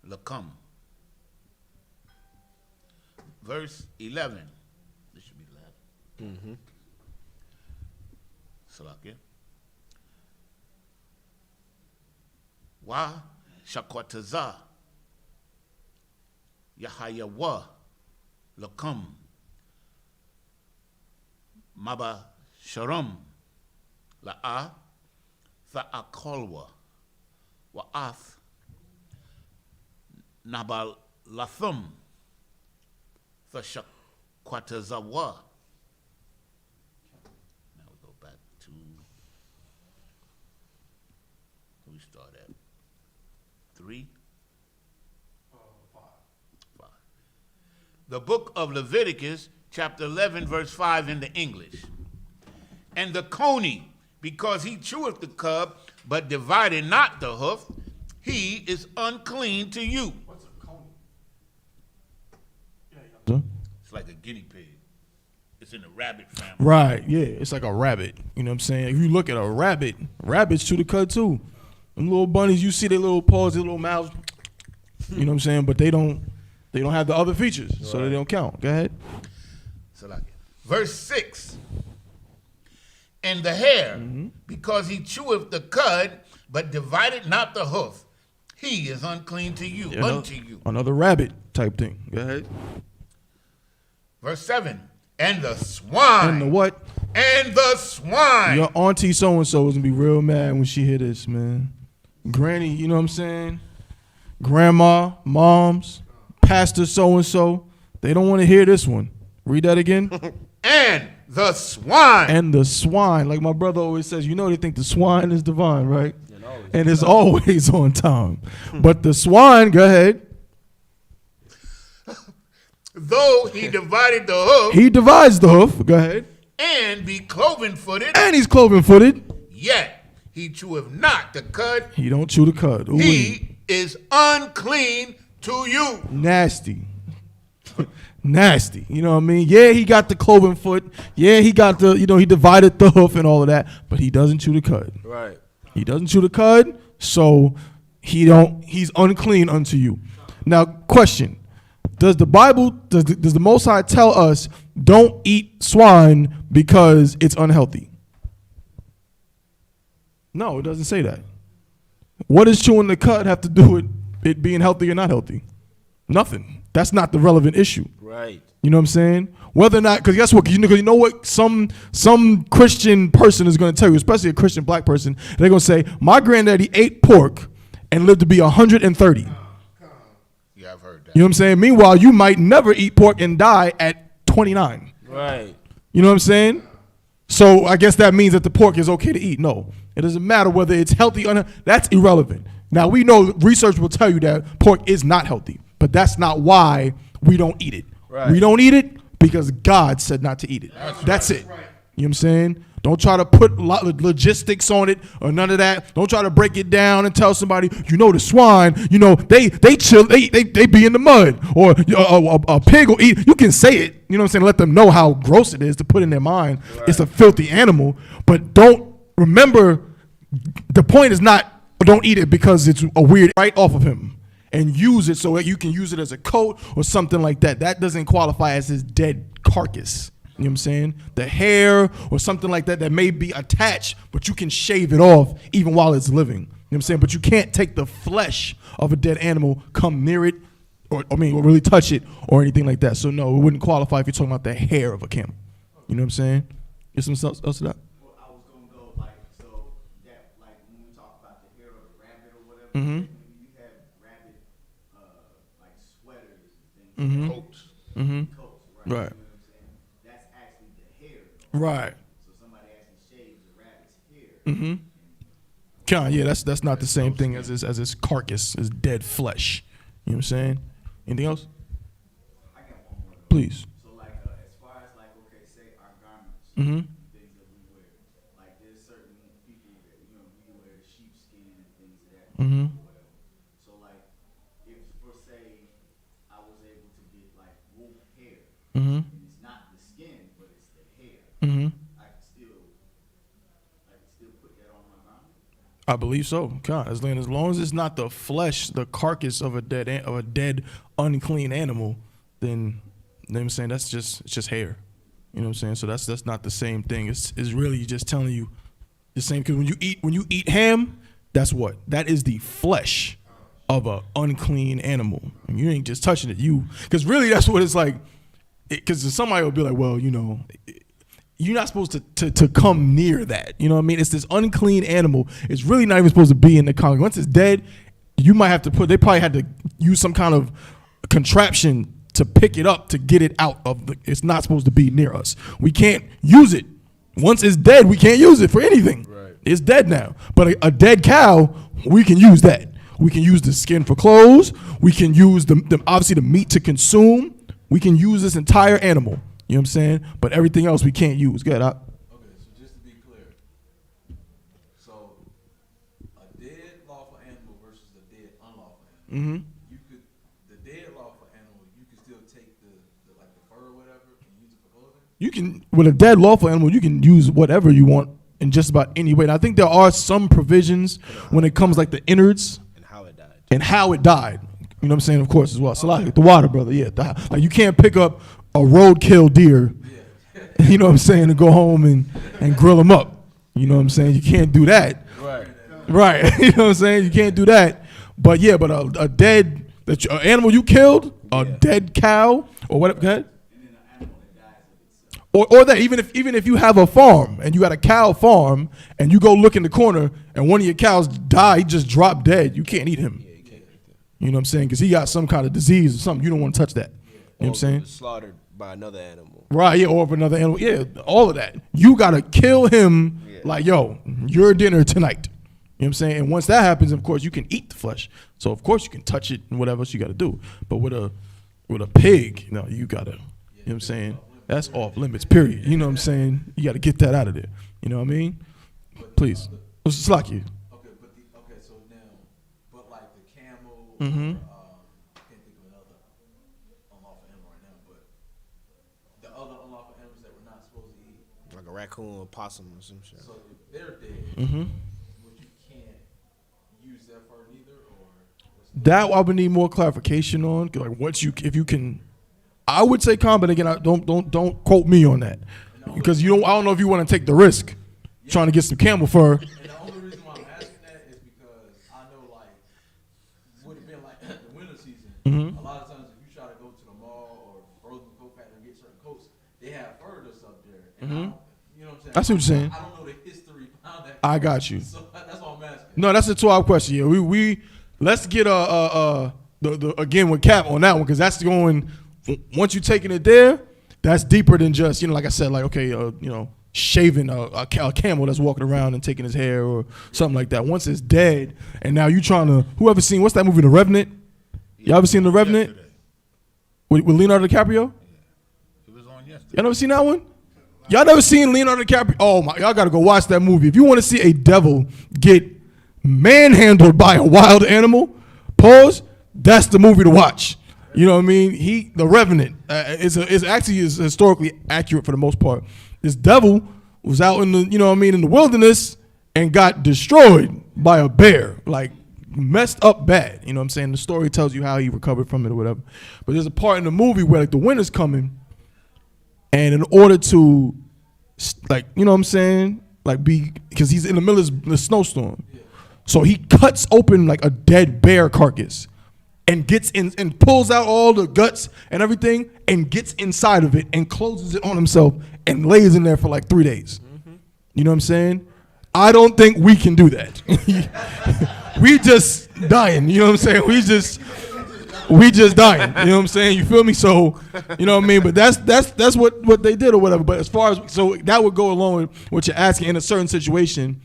Lakam. Verse 11. This should be 11. Salakia. Wa Shakotaza Yahayawa Lakam Maba Sharam La'a Tha'akolwa Wa'ath Nabal Lathum Thashakwatazawa. Now we go back to where we start at 3, 5. The book of Leviticus, chapter 11, verse 5 in the English. And the coney, because he cheweth the cud, but divided not the hoof, he is unclean to you. What's a coney? It's like a guinea pig. It's in the rabbit family. Right, yeah. It's like a rabbit. You know what I'm saying? If you look at a rabbit, rabbits chew the cud too. Them little bunnies, you see their little paws, their little mouths. You know what I'm saying? But they don't have the other features, so they don't count. Go ahead. Verse 6. And the hare, because he cheweth the cud, but divided not the hoof, he is unclean to you, Yeah, unto you. Another rabbit type thing. Go ahead. Verse 7. And the swine. And the what? And the swine. Your auntie so-and-so is going to be real mad when she hear this, man. Granny, you know what I'm saying? Grandma, moms, pastor so-and-so. They don't want to hear this one. Read that again. And the swine. And the swine. Like my brother always says, you know they think the swine is divine, right? And it's always on time. But the swine, go ahead. Though he divided the hoof. He divides the hoof. Go ahead. And be cloven-footed. And he's cloven-footed. Yet he cheweth not the cud. He don't chew the cud. Ooh-wee. He is unclean to you. Nasty. Nasty. You know what I mean? Yeah, he got the cloven foot. Yeah, he got the, he divided the hoof and all of that. But he doesn't chew the cud. Right. He doesn't chew the cud, so he's unclean unto you. Now, question. Does the Bible, does the Most High tell us don't eat swine because it's unhealthy? No, it doesn't say that. What does chewing the cud have to do with it being healthy or not healthy? Nothing. That's not the relevant issue. Right. You know what I'm saying? Whether or not, because guess what? You know what? Some Christian person is going to tell you, especially a Christian black person, they're going to say, my granddaddy ate pork and lived to be 130. Yeah, I've heard that. You know what I'm saying? Meanwhile, you might never eat pork and die at 29. Right. You know what I'm saying? So I guess that means that the pork is okay to eat. No, it doesn't matter whether it's healthy or not. That's irrelevant. Now, we know research will tell you that pork is not healthy, but that's not why we don't eat it. Right. We don't eat it because God said not to eat it. That's it. You know what I'm saying? Don't try to put logistics on it or none of that. Don't try to break it down and tell somebody, the swine, they chill, they be in the mud, or a pig will eat. You can say it, you know what I'm saying? Let them know how gross it is to put in their mind. Right. It's a filthy animal, but don't remember. The point is not don't eat it because it's a weird right off of him and use it so that you can use it as a coat or something like that. That doesn't qualify as his dead carcass. You know what I'm saying? The hair or something like that may be attached, but you can shave it off even while it's living. You know what I'm saying? But you can't take the flesh of a dead animal, come near it, or really touch it or anything like that. So no, it wouldn't qualify if you're talking about the hair of a camel. You know what I'm saying? Get some else to that? Well, I was gonna go so that when we talk about the hair of a rabbit or whatever, Mm-hmm. you have rabbit sweaters and things, Mm-hmm. Coats. Mm-hmm. coats, right? Right. You know what I'm saying? That's actually the hair. Right. So somebody actually shaves the rabbit's hair. Mm-hmm. That's not the same thing as his carcass, his dead flesh. You know what I'm saying? Anything else? I got one more. Please. So as far as okay, say our garments, Mm-hmm. things that we wear, there's certain people that we wear sheepskin and things of that Mm-hmm. or whatever. So if for say I was able to get wolf hair, Mm-hmm. and it's not the skin but it's the hair, Mm-hmm. I can still put that on my garment. I believe so. God, as long as it's not the flesh, the carcass of a dead unclean animal, then you know what I'm saying, it's just hair. You know what I'm saying? So that's not the same thing. It's really just telling you the same, because when you eat ham, that's what? That is the flesh of a unclean animal. And you ain't just touching it. Because really that's what it's like. Because somebody will be like, well, you're not supposed to come near that. You know what I mean? It's this unclean animal. It's really not even supposed to be in the congregation. Once it's dead, you might have to they probably had to use some kind of contraption to pick it up to get it out of it's not supposed to be near us. We can't use it. Once it's dead, we can't use it for anything. Right. It's dead now. But a dead cow, we can use that. We can use the skin for clothes. We can use obviously the meat to consume. We can use this entire animal. You know what I'm saying? But everything else we can't use. Good. Okay, so just to be clear, so a dead lawful animal versus a dead unlawful animal. Mm-hmm. The dead lawful animal, you can still take the fur or whatever and use it for clothing. You can, with a dead lawful animal, you can use whatever you want in just about any way. And I think there are some provisions when it comes the innards And how it died. and how it died. You know what I'm saying? Of course, as well. So the water, brother. Yeah. You can't pick up a roadkill deer, you know what I'm saying, and go home and grill them up. You know what I'm saying? You can't do that. Right. You know what I'm saying? You can't do that. But yeah, a dead animal you killed, a dead cow or whatever. Go ahead. And then an animal that dies of itself. Or that even if you have a farm and you got a cow farm and you go look in the corner and one of your cows die, he just dropped dead. You can't eat him. Yeah, you can't eat that. You know what I'm saying? Because he got some kind of disease or something. You don't want to touch that. You know what I'm saying? Slaughtered by another animal. Right, yeah, or of another animal. Yeah, all of that. You got to kill him yo, your dinner tonight. You know what I'm saying? And once that happens, of course, you can eat the flesh. So, of course, you can touch it and whatever else you got to do. But with a pig, no, you got to, you know what I'm saying? That's off limits, period. You know what I'm saying? You got to get that out of there. You know what I mean? Please. It's like you. Okay, so now, but the camel, Mm-hmm. I can't think of another unlawful animal right now, but the other unlawful animals that we're not supposed to eat. Like a raccoon or possum or some shit. So if they're dead, Mm-hmm. but you can't use their fur either, or That I would need more clarification on. If you can, I would say but again, don't quote me on that, because I don't know if you want to take the risk trying to get some camel fur. And the only reason why I'm asking that is because I know would have been the winter season. Mhm. A lot of times if you try to go to the mall or frozen coat factory and get certain coats, they have fur that's up there. And Mhm. you know what I'm saying? I see what you're saying. I don't know the history behind that. I got you. So that's all I'm asking. No, that's a 2-hour question. Yeah, we let's get the again with Cap on that one, because that's going, once you're taking it there, that's deeper than just like I said, shaving a camel that's walking around and taking his hair or something like that. Once it's dead, and now you trying to, whoever seen, what's that movie, The Revenant? Y'all ever seen The Revenant? Yesterday. With Leonardo DiCaprio? It was on yesterday. Y'all never seen that one? Y'all never seen Leonardo DiCaprio? Oh my, y'all gotta go watch that movie. If you want to see a devil get manhandled by a wild animal, pause, that's the movie to watch. You know what I mean? The Revenant is actually historically accurate for the most part. This devil was out in the, you know what I mean, in the wilderness and got destroyed by a bear, like messed up bad. You know what I'm saying? The story tells you how he recovered from it or whatever. But there's a part in the movie where like the winter's coming, and in order to, like, you know what I'm saying, like because he's in the middle of the snowstorm, so he cuts open like a dead bear carcass and gets in and pulls out all the guts and everything and gets inside of it and closes it on himself and lays in there for like 3 days. You know what I'm saying? I don't think we can do that. We just dying, you know what I'm saying? We just dying, you know what I'm saying? You feel me? So, you know what I mean? But that's what they did or whatever. But as far as, so that would go along with what you're asking in a certain situation. You know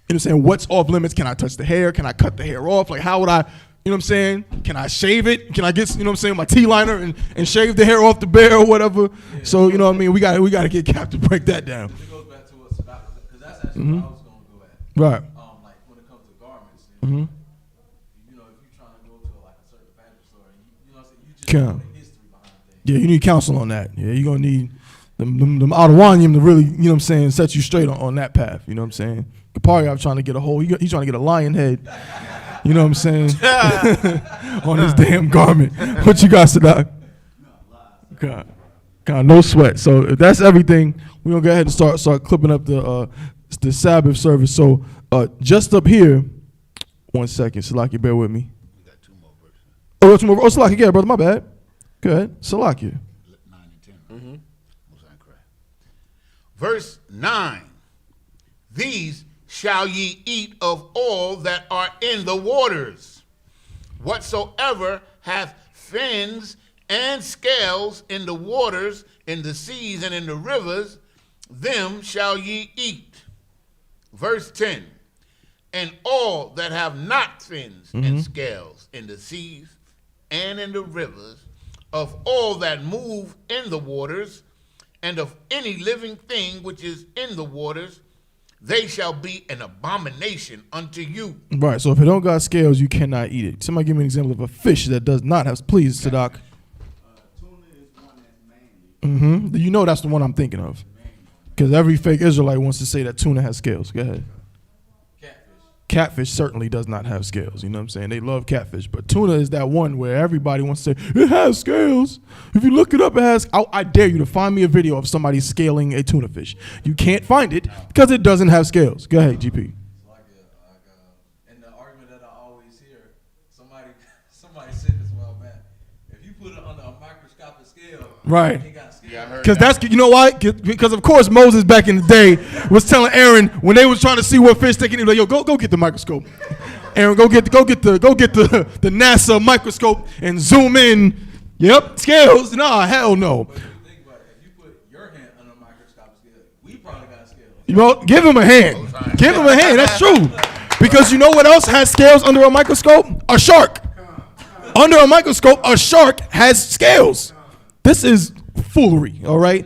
what I'm saying? What's off limits? Can I touch the hair? Can I cut the hair off? Like, how would I, you know what I'm saying? Can I shave it? Can I get, you know what I'm saying, my T-liner and shave the hair off the bear or whatever? Yeah. So, you know what I mean? We got to get Cap to break that down. It goes back to what Sabbath was, because that's actually what I was going to go at. Right. Like when it comes to garments, you know, if you're trying to go to like a certain fabric store, you know what I'm saying, you just know the history behind things. Yeah, you need counsel on that. Yeah, you're going to need them Adawanium to really, you know what I'm saying, set you straight on that path. You know what I'm saying? Kapari, I'm trying to get a whole, he's trying to get a lion head. You know what I'm saying? On his damn garment. What you got, Sadak? God, no sweat. So if that's everything, we're gonna go ahead and start clipping up the Sabbath service. So just up here, 1 second, Salaki, bear with me. We got 2 more verses. Oh, 2 more. Oh, Salaki, yeah, brother, my bad. Go ahead, Salaki. 9 and 10. Most High Christ. Verse 9. These shall ye eat of all that are in the waters. Whatsoever hath fins and scales in the waters, in the seas, and in the rivers, them shall ye eat. Verse 10. And all that have not fins and scales in the seas and in the rivers, of all that move in the waters, and of any living thing which is in the waters, they shall be an abomination unto you. Right, so if it don't got scales, you cannot eat it. Somebody give me an example of a fish that does not have, please, Sadak. Tuna is one that's manly. You know that's the one I'm thinking of. Because every fake Israelite wants to say that tuna has scales. Go ahead. Catfish certainly does not have scales. You know what I'm saying? They love catfish. But tuna is that one where everybody wants to say, it has scales. If you look it up, it has. I dare you to find me a video of somebody scaling a tuna fish. You can't find it because it doesn't have scales. Go ahead, GP. And the argument that I always hear, somebody said this a while back. If you put it under a microscopic scale, right. it got scales. Yeah, I heard Because that. that's, you know why? Because of course Moses back in the day was telling Aaron when they was trying to see what fish they can eat, like, yo, go get the microscope. Aaron, go get the NASA microscope and zoom in. Yep, scales. Nah, hell no. But if you think about it, if you put your hand under a microscopic scale, we probably got scales. You know, give him a hand. Give him a hand. That's true. Because you know what else has scales under a microscope? A shark. Under a microscope, a shark has scales. This is foolery, all right?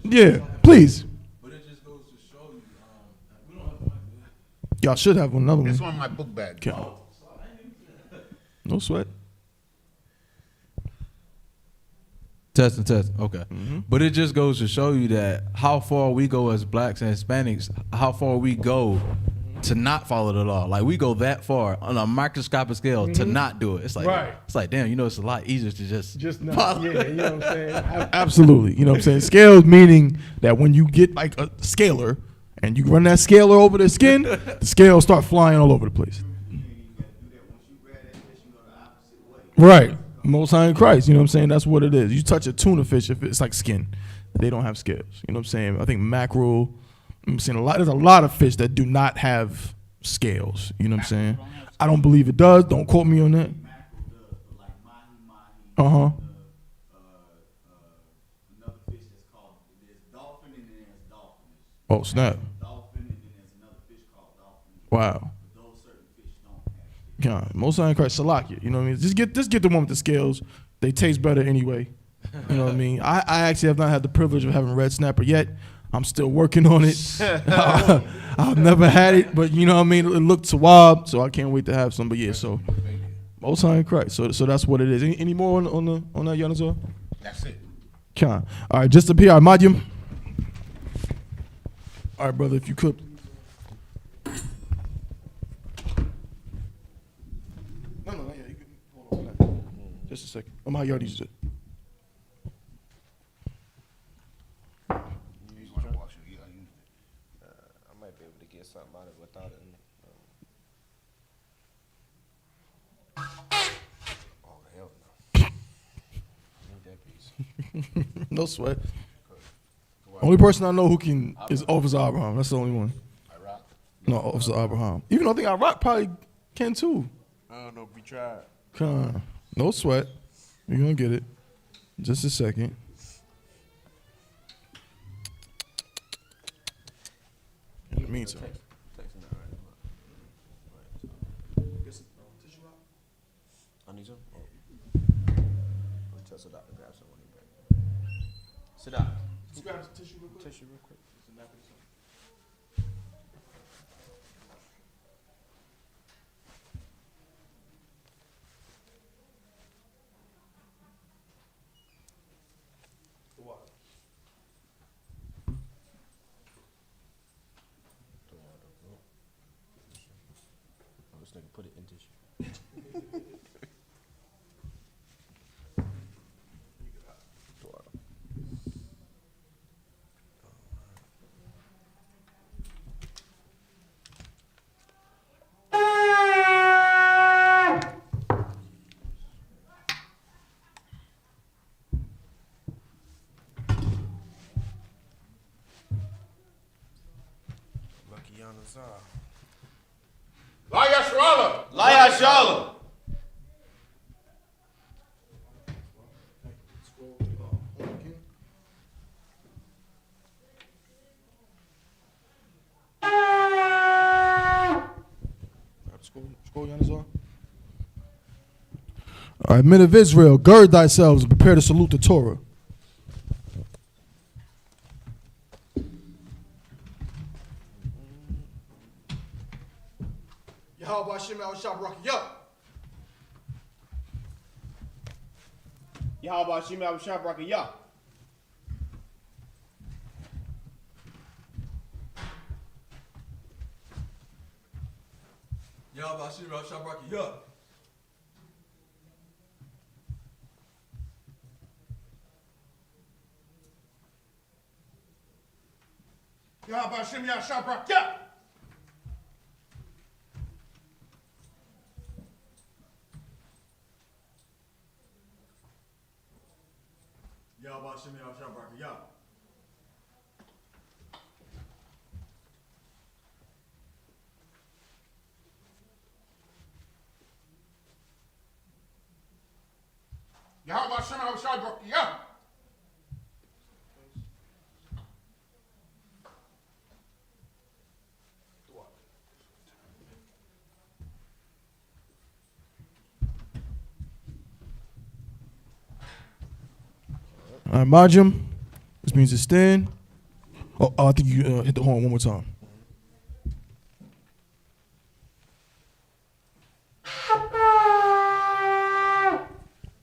Yeah, please. But it just goes to show you, we don't have to. Y'all should have another It's one. on my book bag. Okay. No sweat. Testing. Okay. But it just goes to show you that how far we go as blacks and Hispanics, how far we go to not follow the law. Like we go that far on a microscopic scale to not do it. It's like, Right. It's like, damn, you know, it's a lot easier to just Not, follow. yeah, you know what I'm saying? Absolutely. You know what I'm saying? Scales meaning that when you get like a scaler and you run that scaler over the skin, the scales start flying all over the place. You gotta do that once you grab that fish, you go the opposite way. Right. Most High in Christ. You know what I'm saying? That's what it is. You touch a tuna fish, if it's like skin, they don't have scales. You know what I'm saying? I think mackerel, I'm saying there's a lot of fish that do not have scales. You know what I'm saying? I don't believe it does. Don't quote me on that. Mackerel does, but like mahi-mahi. Uh-huh. Another fish that's called, there's dolphin and then there's dolphin. Oh, snap. Dolphin and then there's another fish called dolphin. Wow. But those certain fish don't have scales. God, Most High in Christ, Salakia. You know what I mean? Just get the one with the scales. They taste better anyway. You know what I mean? I actually have not had the privilege of having red snapper yet. I'm still working on it. I've never had it, but you know what I mean. It looked swab, so I can't wait to have some. But yeah, so Most High in Christ. So that's what it is. Any more on that, Yanazar? That's it. All right, just up here, Ahmadium. All right, brother, if you could. No, yeah, you can hold on. Just a second. I'm how y'all use it. I might be able to get something out of it without it. Oh, hell no. I need that piece. No sweat. Only person I know who can is Officer Abraham. That's the only one. Iraq? No, Officer Abraham. Even though I think Iraq probably can too. I don't know if we tried. No sweat. You're gonna get it. Just a second. In the meantime. I need some. I'll tell Sadat to grab some when he back. Sadat. Just grab some tissue real quick. Tissue real quick. Just a napkin or something. The water. Oh, this nigga put it in tissue. Lucky Yanazar. La Yashrala. Laya Shalom. Scroll home again. Scroll, Yanazar. All right, men of Israel, gird thyselves and prepare to salute the Torah. Yahweh Hashem El Shabrak Yahweh Hashem Al Shabrak Yah. Yahweh Hashem Yashabrak. Yahweh Hashem El Shabrak Yah. Yahweh Hashem Yashabrak. Yeah. All right, Majim. This means to stand. Oh, I think you hit the horn one more time.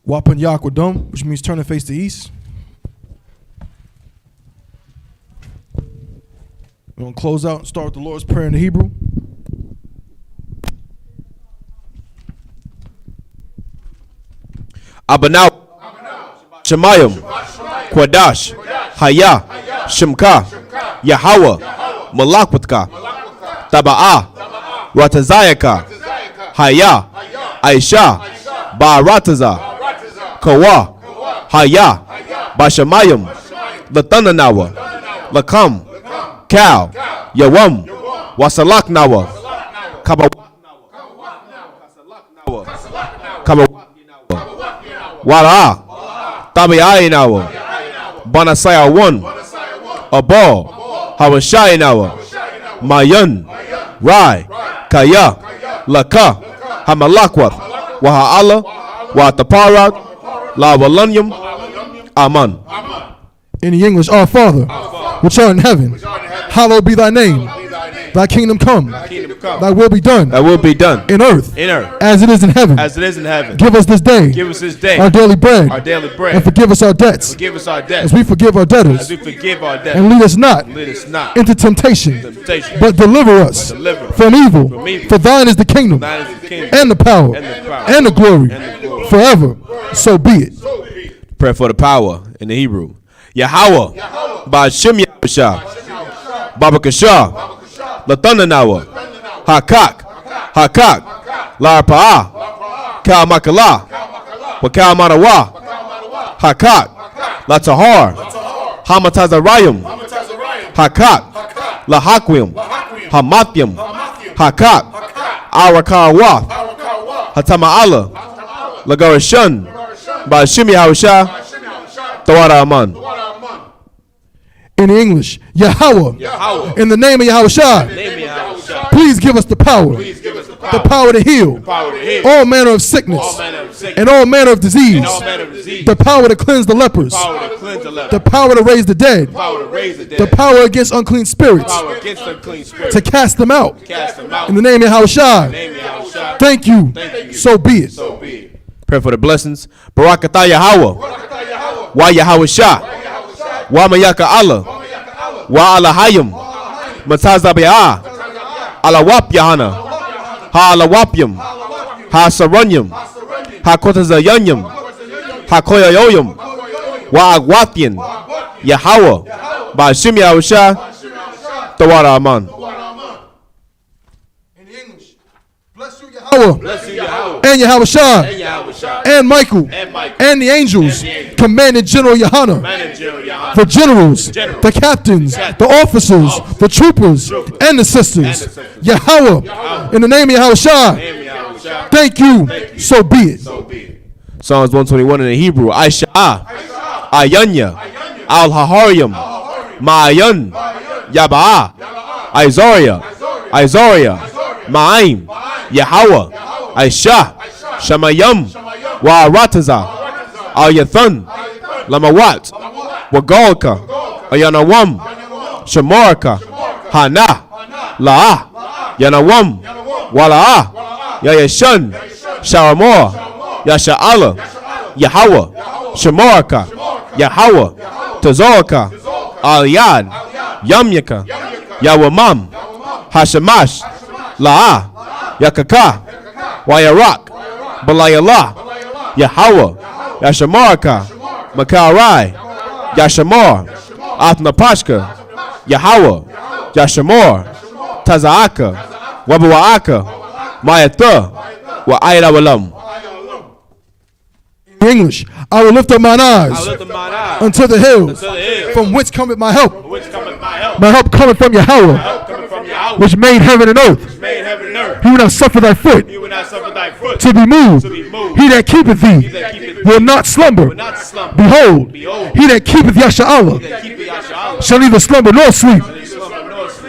Wapan Yakwadum, which means turn and face the east. We're going to close out and start with the Lord's Prayer in the Hebrew. Abanaw. Shemayim. Kwadash. Haya. Shemka. Yahweh. Malakwatka. Taba'a. Ratazayaka. Haya. Aisha. Ba'arataza. Kawa. Haya. Bashamayim. Latananawa. Lakam. Cow. Yawam. Wasalaknawa. Kaba. Kaba. Wara. Tabi'ayinawa. Banasaya 1. Abal. Hawashayinawa. Mayan. Rai. Kaya. Laka. Hamalakwath. Waha'ala. Wataparat. Lawalanyam. Aman. In the English, our Father, which art in heaven, hallowed be thy name. Thy kingdom come. Kingdom come. Thy will be done Thy will be done in earth in earth as it is in heaven. as it is in heaven. Give us this day Give us this day our daily bread, our daily bread. and forgive us our debts Forgive us our debts as we forgive our as debtors. we forgive our debtors. And lead us not Lead us not into temptation, temptation, but deliver us deliver us from evil. from evil. For thine is the kingdom Thine is the kingdom and the power and the power and the glory and the glory. forever. So be it. Prayer for the power in the Hebrew. Yahweh, Ba'ashem Yahusha, Babakashah, Latananawa, Hakak, Larpa'ah, Kal Makalah, Wakal Manawa, Hakak, Latahar, Hamatazarayim, Hakak, Lahakwim, Hamathim, Hakak, Arakawath, Hatama'ala, Lagarashan, Ba'ashem Yahusha, Tawara Aman. In English, Yahweh, Yahweh. in the name of Yahushua, Name me Yahusha. please give us the power, Give us the the power to heal power to heal all manner of sickness all manner of sickness and all manner of disease, and all manner of disease. the power to cleanse the lepers, Power to cleanse the leper. the power to raise the dead, Power to raise the dead. the power against unclean spirits, Power against unclean spirits. to cast them out. Cast them out. In the name of Yahushua, Name me Yahusha. thank you. Thank you. So be it. So be it. Pray for the blessings. Barakatah Yahweh. Wa Yahushua. Wa Mayaka Allah. Wa Alahayim. Matazabi'ah. Alawap Yahana. Ha Alawapyam. Ha Saranyam. Ha Kotazayanyam. Ha Koyayoyam. Wa Agwatyan. Yahweh. Ba'ashim Yahusha. Tawara Aman. In English, bless you, Yahweh, Bless you, Yahweh. and Yahushua, Yahusha. and Michael, and the angels, commanding General Yohana, the generals, the captains, the officers, the troopers, and the sisters. Yahweh, in the name of Yahushua, thank you. So be it. Psalms 121 in the Hebrew. Aisha, Ayanya, Al Haharyam, Ma'ayan, Yabaa, Izaria, Ma'aim, Yahweh, Aisha, Shamayam, Wa'arataza, Al Yathan, Lamawat, Wagalka, Ayanawam, Shamaraka, Hana, La'ah, Yanawam, Wala'ah, Yayashan, Sharamor, Yasha'ala, Yahweh, Shamaraka, Yahweh, Tazoraka, Aliyad, Yamyaka, Yawamam, Hashamash, La'ah, Yakaka, Wayarak, Balayallah, Yahweh, Yashamaraka, Makarai, Yashamar, Athnapashka, Yahweh, Yashamor, Tazaaka, Wabawaaka, Mayatha, Wa'ayrawalam. In English, I will lift up mine eyes unto the hills, from whence cometh my help. My help cometh from Yahweh, which made heaven and earth. He will not suffer thy foot to be moved. He that keepeth thee will not slumber. Behold, he that keepeth Yasha'Allah shall neither slumber nor sleep.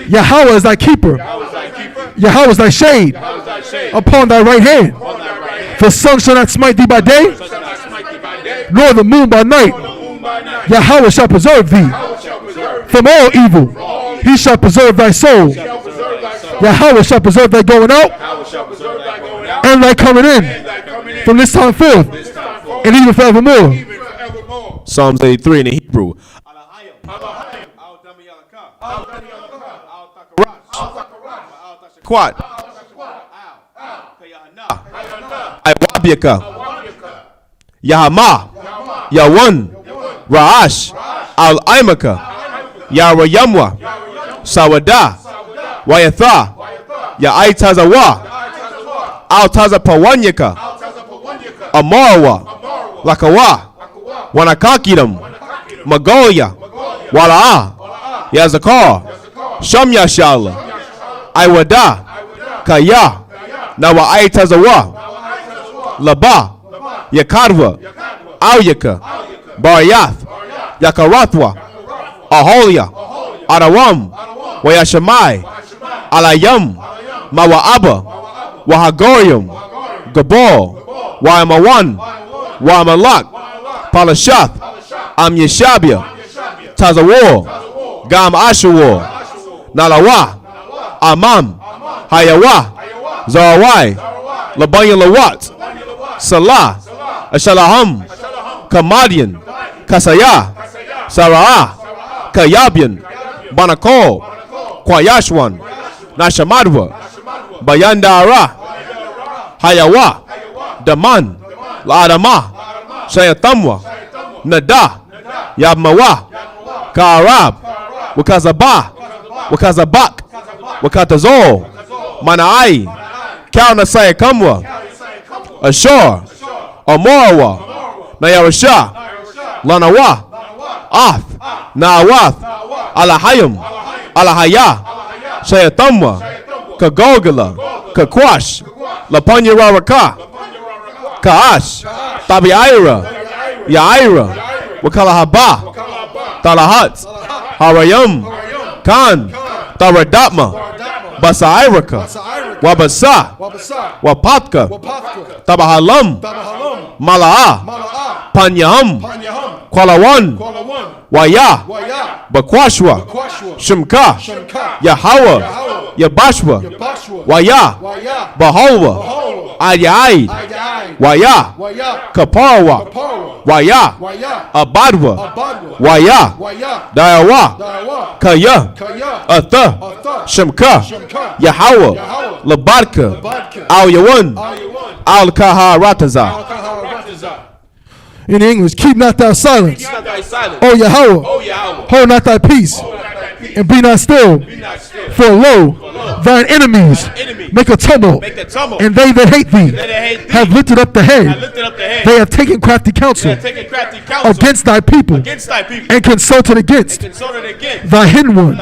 Yahweh is thy keeper. Yahweh is thy shade upon thy right hand. The sun shall not smite thee by day, nor the moon by night. Yahweh shall preserve thee from all evil. He shall preserve thy soul. Yahweh shall preserve thy going out and thy coming in from this time forth and even forevermore. Psalms 83 in the Hebrew. Quat. Iwabiaka. Yahama. Yawan. Ra'ash. Al-Imaka. Yarayamwa. Sawada. Wayatha. Ya'aitazawa. Altazapawanyaka. Amarawa. Lakawa. Wanakakiram. Magoya. Wala'a. Yazakar. Shamyashala. Iwada. Kaya. Nawa'aitazawa. Laba. Yakarva. Awyaka. Barayath. Yakarathwa. Aholia. Arawam. Wayashamai. Alayam. Mawa'aba. Wahagorium. Gabor. Wa'amawan. Wa'amalak. Palashath. Amyashabia. Tazawar. Gam Ashur, Nalawa, Amam, Hayawa, Zarawai, Labanyan Lawat, Salah, Ashalaham, Kamadian, Kasaya, Sarah, Kayabian, Banakol, Kwayashwan, Nashamadwa, Bayandara, Hayawa, Daman, Ladama, Shayatamwa, Nada, Yabmawa, Karab, Wakazaba, Wakazabak, Wakatazol, Manai, Kaunasaya Kamwa, Ashur, Amorawa, Nayarasha, Lanawa, Ath, Nawath, Alahayim, Alahaya, Shayatamwa, Kagogala, Kakwash, Lapanyararaka, Kaash, Tabiaira, Yaira, Wakalahaba, Talahat, Harayam, Khan, Taradatma, Basairaka, Wabasa, Wapatka, Tabahalam, Malaa, Panyam, Kwalawan, Waya, Bakwashwa, Shimka, Yahawa, Yabashwa, Waya, Bahalwa, Ayai, Waya, Kaparawa, Waya, Abadwa, Waya, Dayawa, Kaya, Atha, Shimka, Yahawa, Labadka, Al Yawan, Al Kaharataza. In English, keep not thy silence. O Yahweh, hold not thy peace, and be not still. For lo, thine enemies make a tumult, and they that hate thee have lifted up the head. They have taken crafty counsel against thy people, and consulted against thy hidden ones.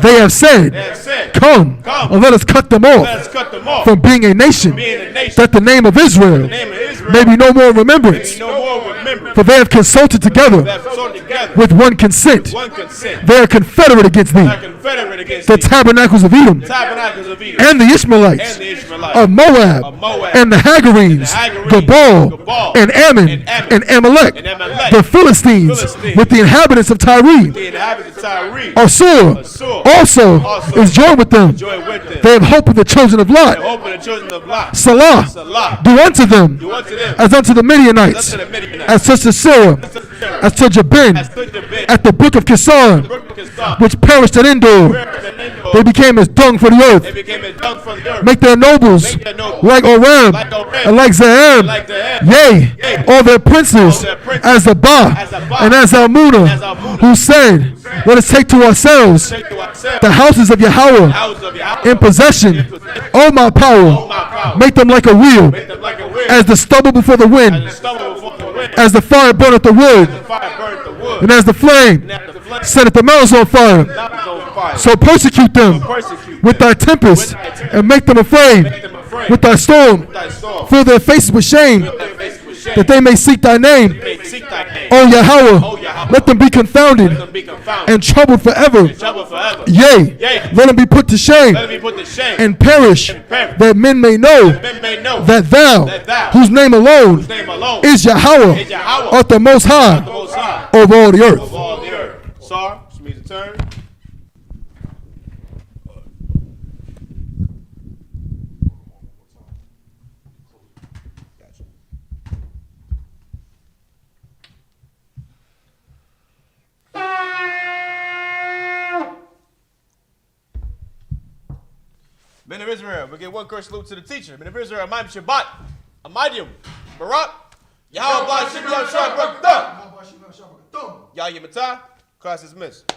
They have said, come, and let us cut them off from being a nation, that the name of Israel may be no more in remembrance. For they have consulted together with one consent. They are confederate against thee, the tabernacles of Edom, and the Ishmaelites of Moab, and the Hagarenes, Gabal, and Ammon, and Amalek, the Philistines, with the inhabitants of Tyre. Assur also is joined with them. They have hope in the children of Lot. Salah, do unto them as unto the Midianites, as to Sisera, as to Jabin, at the brook of Kishon, which perished at Endor. They became as dung for the earth. Make their nobles like Oram and like Zaham. Yea, all their princes as Abba and as Almunah, who said, let us take to ourselves the houses of Yahweh in possession. O my power, make them like a wheel, as the stubble before the wind, as the fire burneth the wood, and as the flame setteth the mountains on fire. So persecute them with thy tempest, and make them afraid with thy storm. Fill their faces with shame, that they may seek thy name. O Yahweh, let them be confounded and troubled forever. Yea, let them be put to shame and perish, that men may know that thou, whose name alone is Yahweh, art the most high over all the earth. Sorry, it's me to turn. Men of Israel, we give one curse salute to the teacher. Men of Israel, Amayim Shabbat, Amayim, Barak, Yahweh Shibiyam Shabbat, Yah Yematah, class is missed.